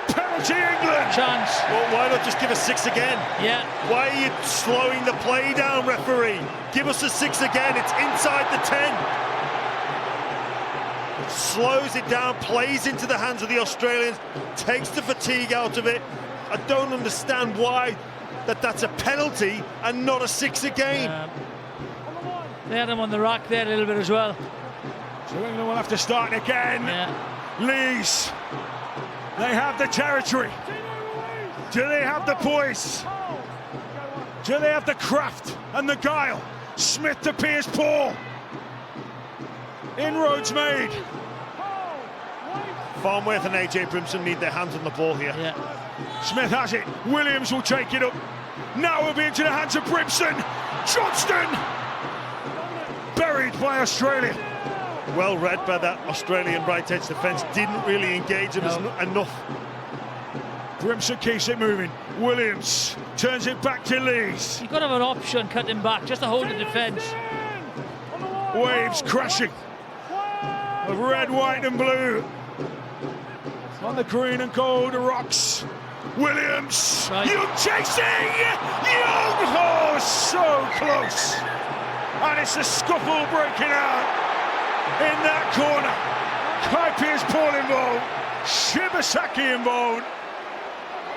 penalty England. Chance. Well, why not just give us 6 again? Yeah. Why are you slowing the play down, referee? Give us a 6 again. It's inside the 10. Slows it down, plays into the hands of the Australians, takes the fatigue out of it. I don't understand why that's a penalty and not a 6 again. They had him on the rack there a little bit as well. So England will have to start again. Yeah. Lees, they have the territory. Do they have the poise? Do they have the craft and the guile? Smith to Piers Paul. Inroads made. Farnworth and AJ Brimson need their hands on the ball here. Yeah. Smith has it. Williams will take it up. Now it'll be into the hands of Brimson. Johnston! Buried by Australia. Well read by that Australian right edge defence. Didn't really engage him enough. Brimson keeps it moving. Williams turns it back to Lees. You've got to have an option cutting back just to hold the defence. Waves crashing of red, white and blue on the green and gold rocks. Williams, right. Young chasing! Young! Oh, so close! And it's a scuffle breaking out in that corner. Kai Piers Paul involved, Shibasaki involved.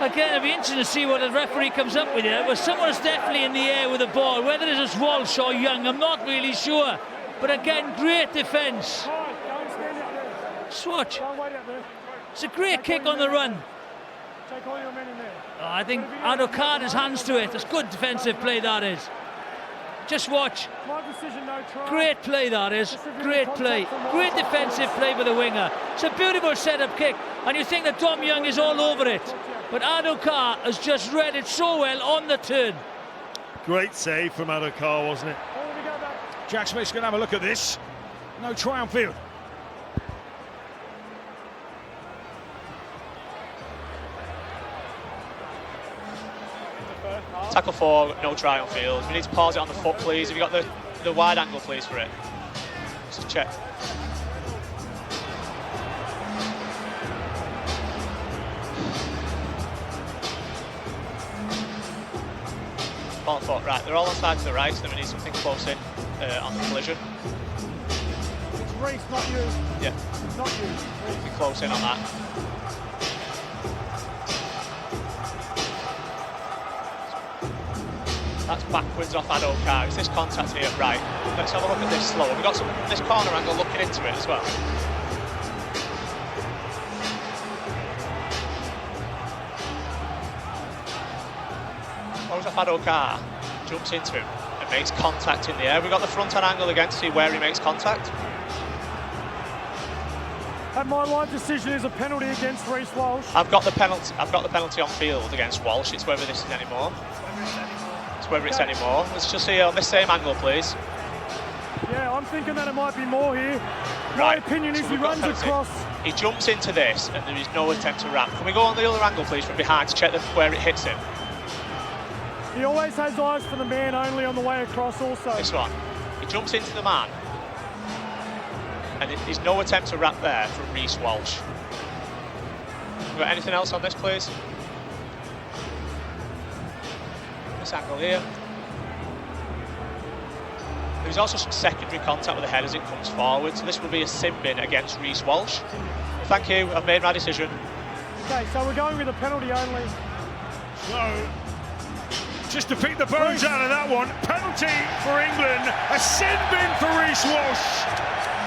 Again, it'll be interesting to see what the referee comes up with here. But someone's definitely in the air with the ball. Whether it is Walsh or Young, I'm not really sure. But again, great defence. Swatch. It's a great kick on the run. I think Adokar has hands to it. It's good defensive play, that is. Just watch. Great play, that is. Great play. Great defensive play by the winger. It's a beautiful setup kick. And you think that Dom Young is all over it. But Adokar has just read it so well on the turn. Great save from Adokar, wasn't it? Jack Smith's going to have a look at this. No try on field. Tackle 4, no try on field. We need to pause it on the foot, please. Have you got the wide angle, please, for it? Just check. call thought, right, they're all on side to the right, so then we need something close in on the collision. It's Reece, not you. Yeah. Not you. Be close in on that. That's backwards off Adokar. It's this contact here, right. Let's have a look at this slower. We've got some this corner angle looking into it as well. Throws off Adokar, jumps into him and makes contact in the air. We've got the front end angle again to see where he makes contact. And my live decision is a penalty against Reece Walsh. I've got the penalty on field against Walsh. It's whether this is anymore. It's whether it's anymore. Let's just see on this same angle, please. Yeah, I'm thinking that it might be more here. My Right. opinion is So he we've got runs penalty. across. He jumps into this and there is no attempt to wrap. Can we go on the other angle, please, from behind to check where it hits him? He always has eyes for the man only on the way across also. This one. He jumps into the man. And there's no attempt to wrap there from Reece Walsh. We got anything else on this, please? This angle here. There's also some secondary contact with the head as it comes forward, so this will be a sin bin against Reece Walsh. Thank you, I've made my decision. Okay, so we're going with a penalty only. So, just to pick the bones out of that one, penalty for England, a sin bin for Reece Walsh.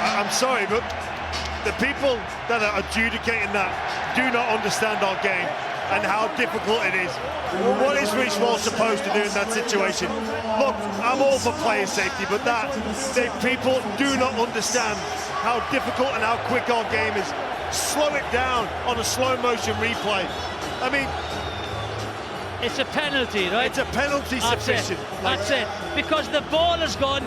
I'm sorry, but the people that are adjudicating that do not understand our game and how difficult it is. What is Reece Walsh supposed to do in that situation? Look, I'm all for player safety, but people do not understand how difficult and how quick our game is. Slow it down on a slow motion replay. I mean, It's a penalty, right? it's a penalty sufficient. That's it. Because the ball has gone.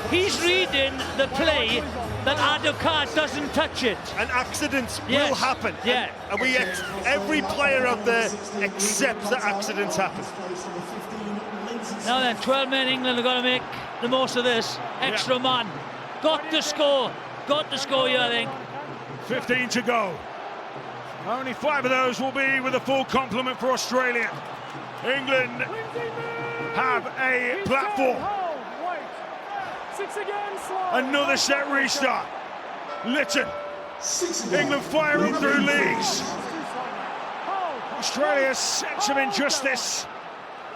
He's reading the play that Adokar doesn't touch it. And accidents Yes. will happen. Yeah. And every player out there accepts that accidents happen. Now then, 12 men England are going to make the most of this. Extra man. Got to score. Got to score, I think. 15 to go. Only 5 of those will be with a full complement for Australia. England have a platform. Wait. 6 again, slow. Another set restart. Lytton. England fire up through leagues. Australia sense of injustice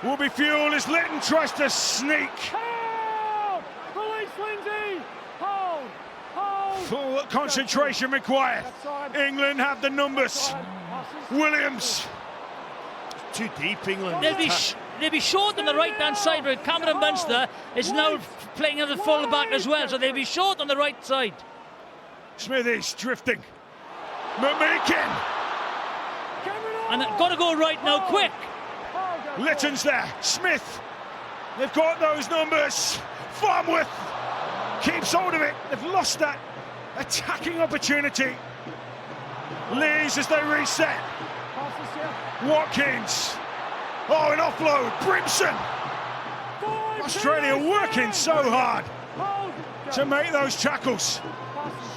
will be fueled as Lytton tries to sneak. Hold! Release Lindsay! Hold! Hold! Full concentration required. England have the numbers. Williams. Too deep, England. They'll be short on the right-hand side, right? Cameron Munster is now playing as a full-back as well, so they'll be short on the right side. Smithies drifting. McMeekin. And got to go right now, quick. Lytton's there. Smith. They've got those numbers. Farmworth keeps hold of it. They've lost that attacking opportunity. Lees as they reset. Watkins. Oh, an offload. Brimson. Australia working so hard to make those tackles.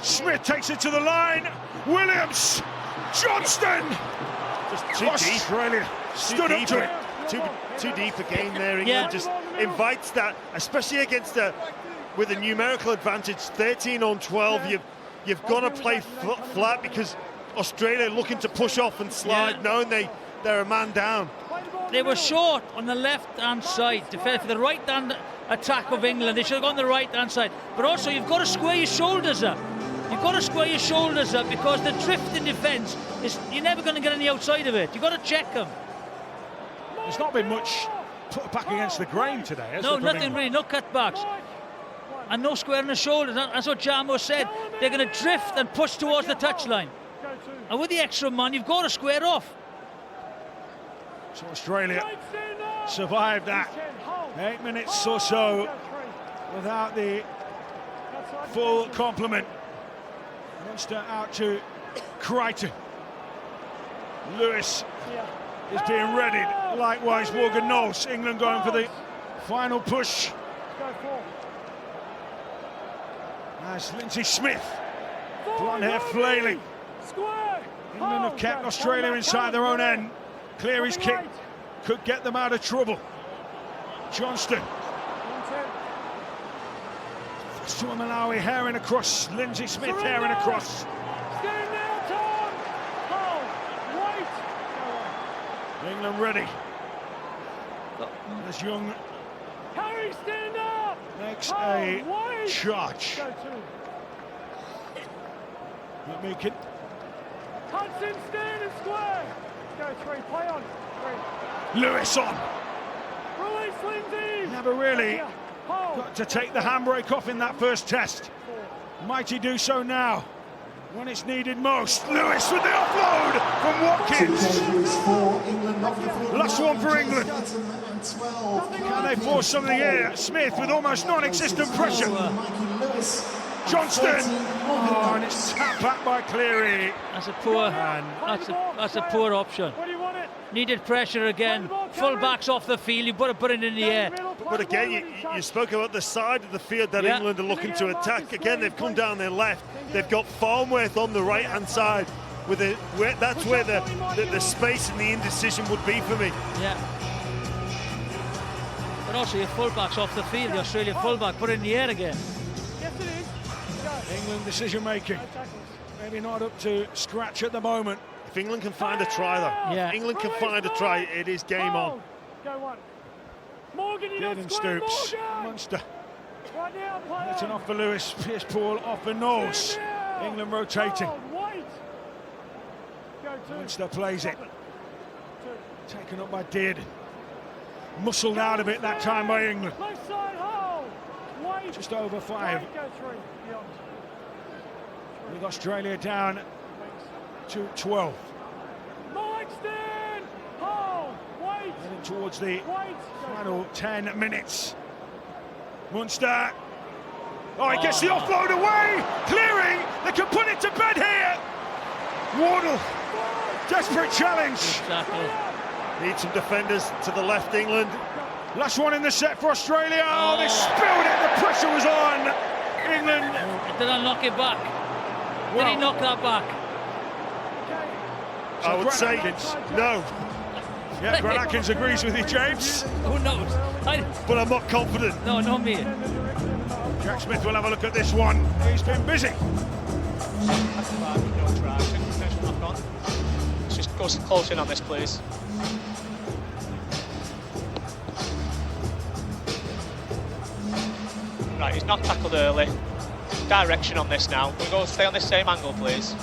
Smith takes it to the line. Williams. Johnston. Just too Australia stood up to it. Too deep again there. England Yeah. just invites that, especially against with a numerical advantage, 13 on 12. You've got to play flat because Australia looking to push off and slide, knowing they're a man down. They were short on the left-hand side to for the right-hand attack of England. They should have gone the right-hand side. But also, you've got to square your shoulders up. You've got to square your shoulders up because the drift in defence you're never going to get any outside of it. You've got to check them. There's not been much put back against the grain today, has No, there? nothing really. No cutbacks. And no squaring the shoulders. That's what Jamo said. They're going to drift and push towards the touchline. And with the extra man, you've got to square off. So Australia survived that 8 minutes or so without the full complement. Munster out to Crichton. Lewis is being readied. Likewise, Morgan Knowles. England going for the final push. As Lindsay Smith, blonde hair flailing. England have kept Australia inside their own end. Cleary's kick could get them out of trouble. Johnston. To Malawi, herring across. Lindsay Smith herring across. Stand now, Tom! Oh, wait! England ready. As Young Harry, stand up! makes Oh, a wait! charge. Go two. Meakin. Hudson, stand and square! Go three, play on. Three. Lewis on. Release Lindsay! Never really Yeah. Hold. got to take the handbrake off in that first test. Might he do so now when it's needed most? Lewis with the offload from Watkins. Last one for England. Can they force something here? Smith with almost non-existent pressure. Johnston. Oh, and it's tapped back by Cleary. That's a poor. That's a poor option. Where do you want it? Needed pressure again. Full backs off the field. You put it in the air. But again, you spoke about the side of the field that England are looking to attack. Again, they've come down their left. They've got Farnworth on the right-hand side. That's where the space and the indecision would be for me. Yeah. But also your full-backs off the field. The Australian full-back put it in the air again. Yes, it is. Go. England decision making. No tackles. Maybe not up to scratch at the moment. If England can find a try, though, Yeah. if England can find a try, it is game on. Go one. Morgan, you're not Dearden square, Stoops. Morgan! Munster. Right now, play Letting on. off for Lewis. Pierce Paul off for Knowles. Stand now. England rotating. Hold, wait. Go two. Munster plays it. Two. Taken up by Dearden. Muscled out of it that time by England. Left side, hold. Wait. Just over 5. Wait, go three. Beyond. With Australia down to 12. Mike, stand. Hold. Wait. Heading towards the Wait. final 10 minutes. Munster. Oh, he gets the offload away. Clearing. They can put it to bed here. Wardle. Desperate challenge. Exactly. Need some defenders to the left, England. Last one in the set for Australia. Oh, they spilled it. The pressure was on. England. Did I knock it back? Did he knock that back? I would say no, Yeah, Grant Atkins agrees with you, James. Who knows? but I'm not confident. No, not me. Jack Smith will have a look at this one. He's been busy. Let's just go close in on this, please. Right, he's not tackled early. Direction on this now. We'll go stay on this same angle, please.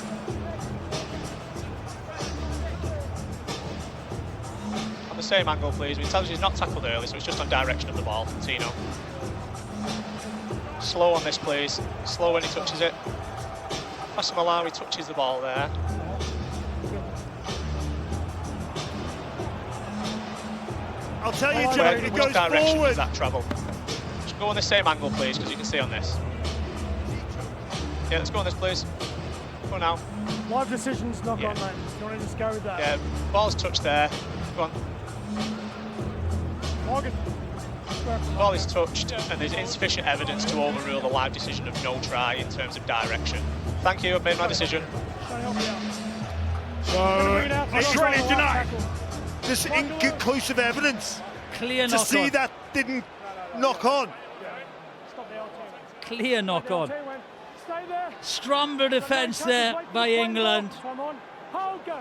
On the same angle, please. It tells you he's not tackled early, so it's just on direction of the ball. Tino. Slow on this, please. Slow when he touches it. Malawi touches the ball there. I'll tell you, Where, Jack, it which goes direction forward. does that travel? Just go on the same angle, please, because you can see on this. Yeah, let's go on this, please. Go now. Live decisions, knock Yeah. on, mate. You want to just go with that? Yeah, ball's touched there. Go on. Morgan. Ball is touched, and there's insufficient evidence to overrule the live decision of no try in terms of direction. Thank you, I've made my decision. Trying to help you out. So, Australia denied. There's inconclusive evidence Clear to knock see on. that didn't knock on. Stop the LT. Clear knock on. Stay there. Scramble defence there by England. Come on. Hold, go.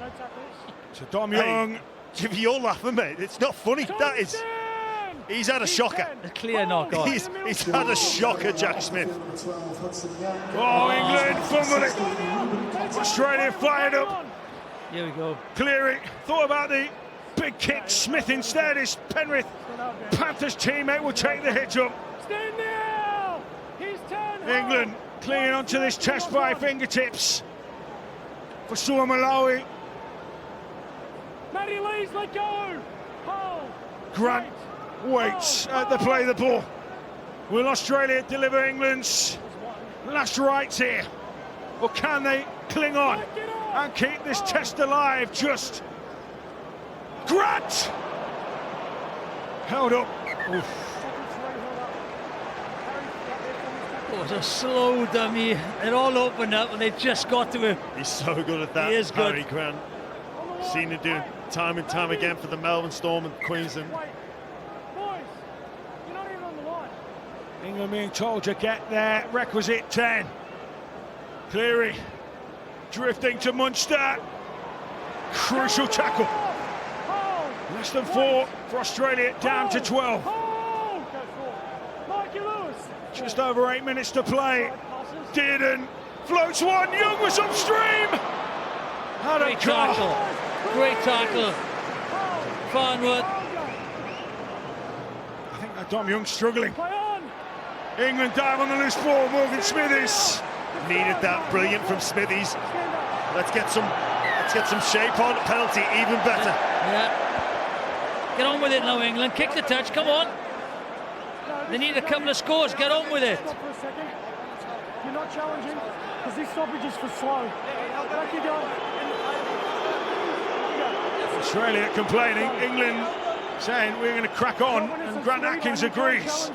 No tackles. So Dom Hey. Young. If you're laughing, mate, it's not funny. That is, he's had a shocker. A clear knock on. He's had a shocker, Jack Smith. Oh, England fumbled it. Australia fired up. Here we go. Clearing. Thought about the big kick. Smith instead. His Penrith Panthers teammate will take the hit up. Stand now. He's turned. England clinging onto this test by fingertips. For Suwa Malawi. Matty Lees, let go. Hold. Grant waits at the play of the ball. Will Australia deliver England's last rights here? Or can they cling on and keep this test alive? Just Grant held up. Oof. It was a slow dummy. It all opened up and they just got to him. He's so good at that, He is good. Harry Grant. Seen him doing time and time again for the Melbourne Storm and Queensland. Boys, England being told to get their requisite 10. Cleary drifting to Munster. Crucial tackle. Less than 4 for Australia, down to 12. Just over 8 minutes to play. Dearden floats one. Young was upstream. Great tackle. Great tackle. Farnworth. I think that Dom Young's struggling. England dive on the loose ball. Morgan Smithies Needed that. Brilliant from Smithies. Let's get some shape on. Penalty, even better. Yeah. Get on with it now, England. Kick the touch. Come on. They need a couple of scores. Get on with it. Stop for a second. You're not challenging because this stoppage is for slow. Back you go. Australia complaining. England saying we're going to crack on, and Grant Atkins agrees.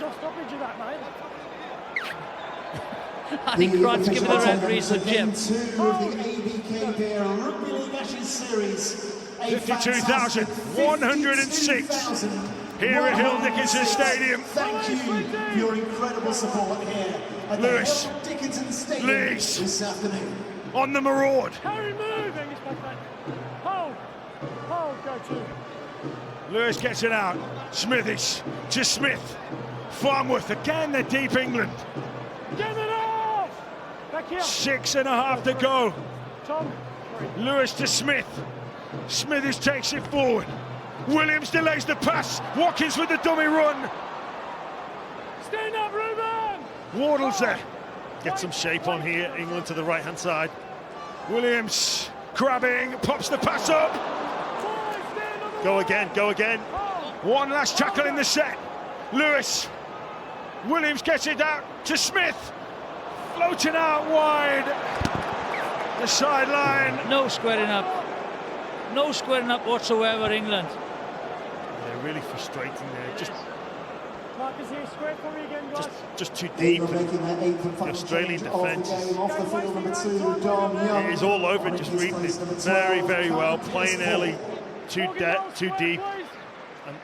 I think Grant's giving the referees a jib. 52,106 here at Hill Dickinson Stadium. Thank you for your incredible support here at Lewis the Dickinson Stadium Lees this afternoon. on the maraud. Harry moving. Hold. Go to. Lewis gets it out. Smithies to Smith. Farnworth again. They're deep, England. Get it off. Back here. 6.5 to go. Tom. Lewis to Smith. Smithies takes it forward. Williams delays the pass. Watkins with the dummy run. Stand up, Ruben. Wardle's there. Get some shape on here. England to the right-hand side. Williams grabbing, pops the pass up. Go again, go again. One last tackle in the set. Lewis. Williams gets it out to Smith. Floating out wide. The sideline. No squaring up. No squaring up whatsoever, England. They're really frustrating there. Marcus here, square for me again, guys. Just too deep. The Australian defence is all over it, just reading it very, very well. Playing early, too deep. And,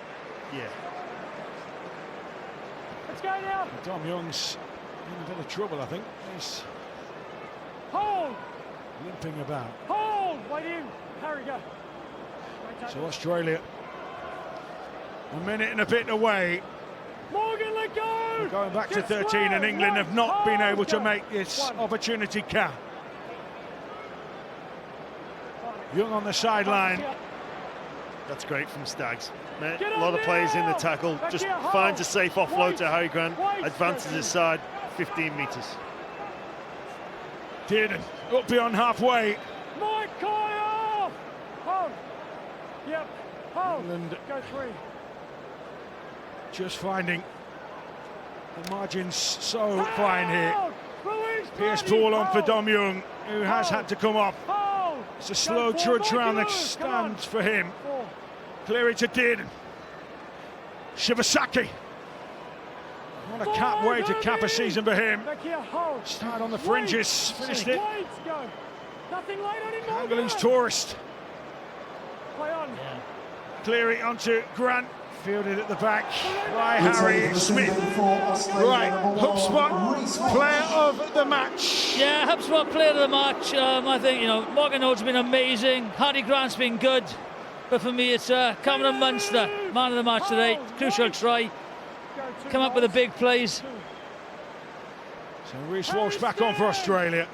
yeah. Let's go now. Dom Young's in a bit of trouble, I think. He's Hold. limping about. Hold. Wait in. Harry, go. So Australia, a minute and a bit away. Morgan, let go. We're going back to Get 13, square. and England have not Hold. been able to Go. make this One. opportunity count. Young on the sideline. That's great from Staggs. Get A on lot of players in the now. tackle. Back Just here, hold. finds a safe offload Wait. to Harry Grant. Wait. Advances his side 15 metres. Dearden up beyond halfway. Mike Kyle. Hold. Yep. Hold. England Go 3. just finding the margins so fine here. Hold. Release, Pierce buddy. ball on for Hold. Dom Young, who has had to come off. Hold. It's a Go slow forward, trudge around the Lewis. Come on. stands for him. 4. Cleary to Dearden. Shibasaki. What a cap way to cap a season for him. Back here, hold. Start on the Wait. fringes, finished it. Wait, go. Nothing late on him, Morgan. Angling's tourist. Play on. Cleary onto Grant. Fielded at the back by Harry Smith. Right, HubSpot player of the match. Yeah, HubSpot player of the match. I think, Morgan Hood's been amazing. Harry Grant's been good. But for me, it's Cameron Munster, man of the match today. Crucial try. Come up with the big plays. So Reece Walsh back on for Australia.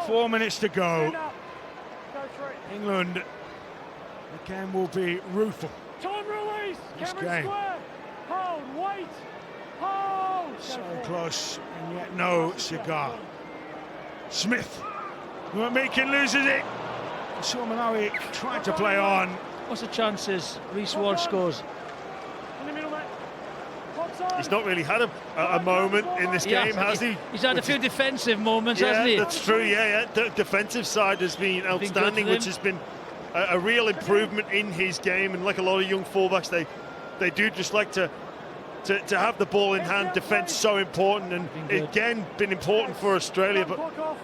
4 minutes to go. England again will be rueful. Time release. This Cameron game. square. Hold. Wait. Hold. So close, and yet no cigar. Smith. Meakin loses it. Sean Malawi tried to play on. What's the chances Reece Walsh scores? In the middle, mate. Box on. He's not really had a moment in this game, has he? He's had a few defensive moments, Yeah, hasn't he? that's true. Yeah. The defensive side has been outstanding, for him. which has been a real improvement in his game. And like a lot of young fullbacks, they do just like to have the ball in hand. Defence so important, and again been important for Australia. But Clock off.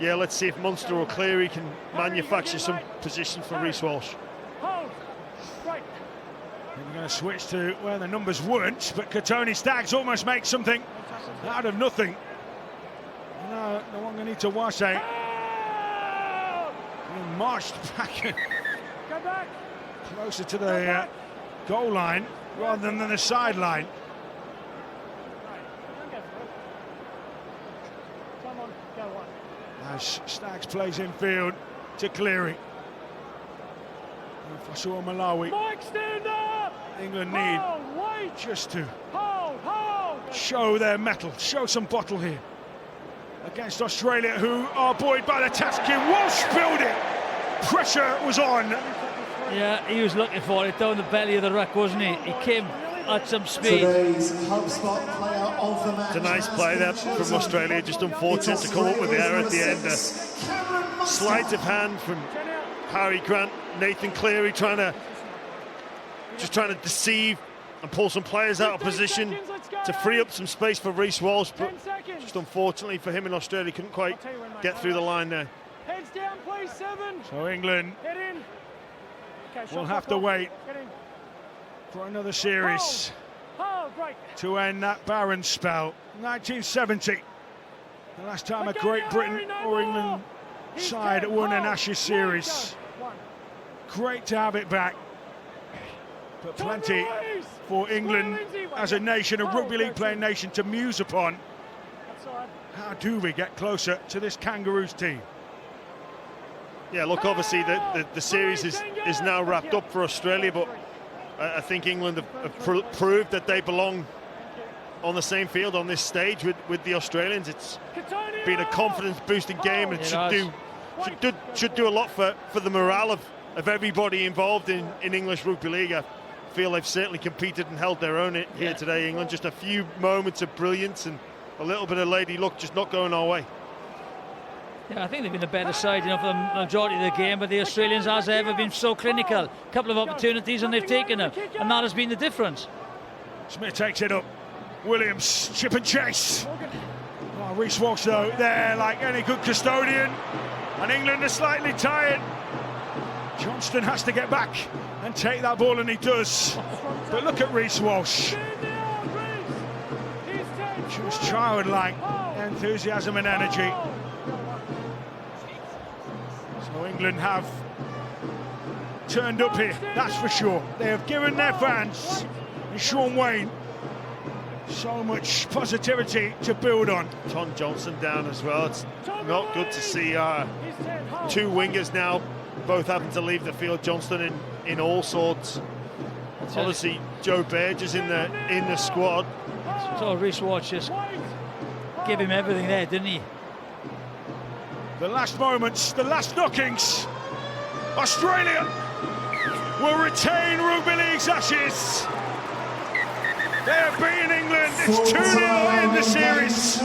yeah, let's see if Munster or Cleary can manufacture some position for Reece Walsh. Hold. Right. We're going to switch to where the numbers weren't, but Tony Staggs almost makes something out of nothing. No, no one going to Wase. Being marched back closer to the goal line rather than the sideline. As Staggs plays infield to Cleary. If I saw Malawi, England need just to show their mettle, show some bottle here against Australia, who are buoyed by the task. Walsh spilled it. Pressure was on. Yeah, he was looking for it down the belly of the ruck, wasn't he? He came at some speed. Today's HubSpot player of the match. It's a nice play there from Australia, just unfortunate to come up with the error at the end. Sleight of hand from Harry Grant, Nathan Cleary trying to deceive and pull some players out of position to free up some space for Reece Walsh, but just unfortunately for him in Australia, couldn't quite get through the line there. Heads down, please, 7. So England will have to wait for another series to end that barren spell. 1970, the last time a Great Britain or England side won an Ashes series. Great to have it back, but plenty for England as a nation, a rugby league playing nation, to muse upon. How do we get closer to this Kangaroos team? Yeah, look, obviously the series is now wrapped up for Australia, but I think England have proved that they belong on the same field on this stage with the Australians. It's been a confidence-boosting game, and should do a lot for the morale of everybody involved in English Rugby League. I feel they've certainly competed and held their own here today, England. Just a few moments of brilliance and a little bit of lady luck just not going our way. Yeah, I think they've been a better side, for the majority of the game, but the Australians, as ever, been so clinical. A couple of opportunities and they've taken them, and that has been the difference. Smith takes it up. Williams, chip and chase. Oh, Reece Walsh, though, there like any good custodian. And England are slightly tired. Johnston has to get back and take that ball, and he does. But look at Reece Walsh. Just childlike enthusiasm and energy. So England have turned up here, that's for sure. They have given their fans and Sean Wayne so much positivity to build on. Tom Johnson down as well. It's not good to see two wingers now both having to leave the field. Johnston in all sorts. Obviously Joe Burgess in the squad. So Reece Walsh just gave him everything there, didn't he? The last moments, the last knockings. Australia will retain Rugby League's Ashes. They have beaten England. It's 2-0 in the series.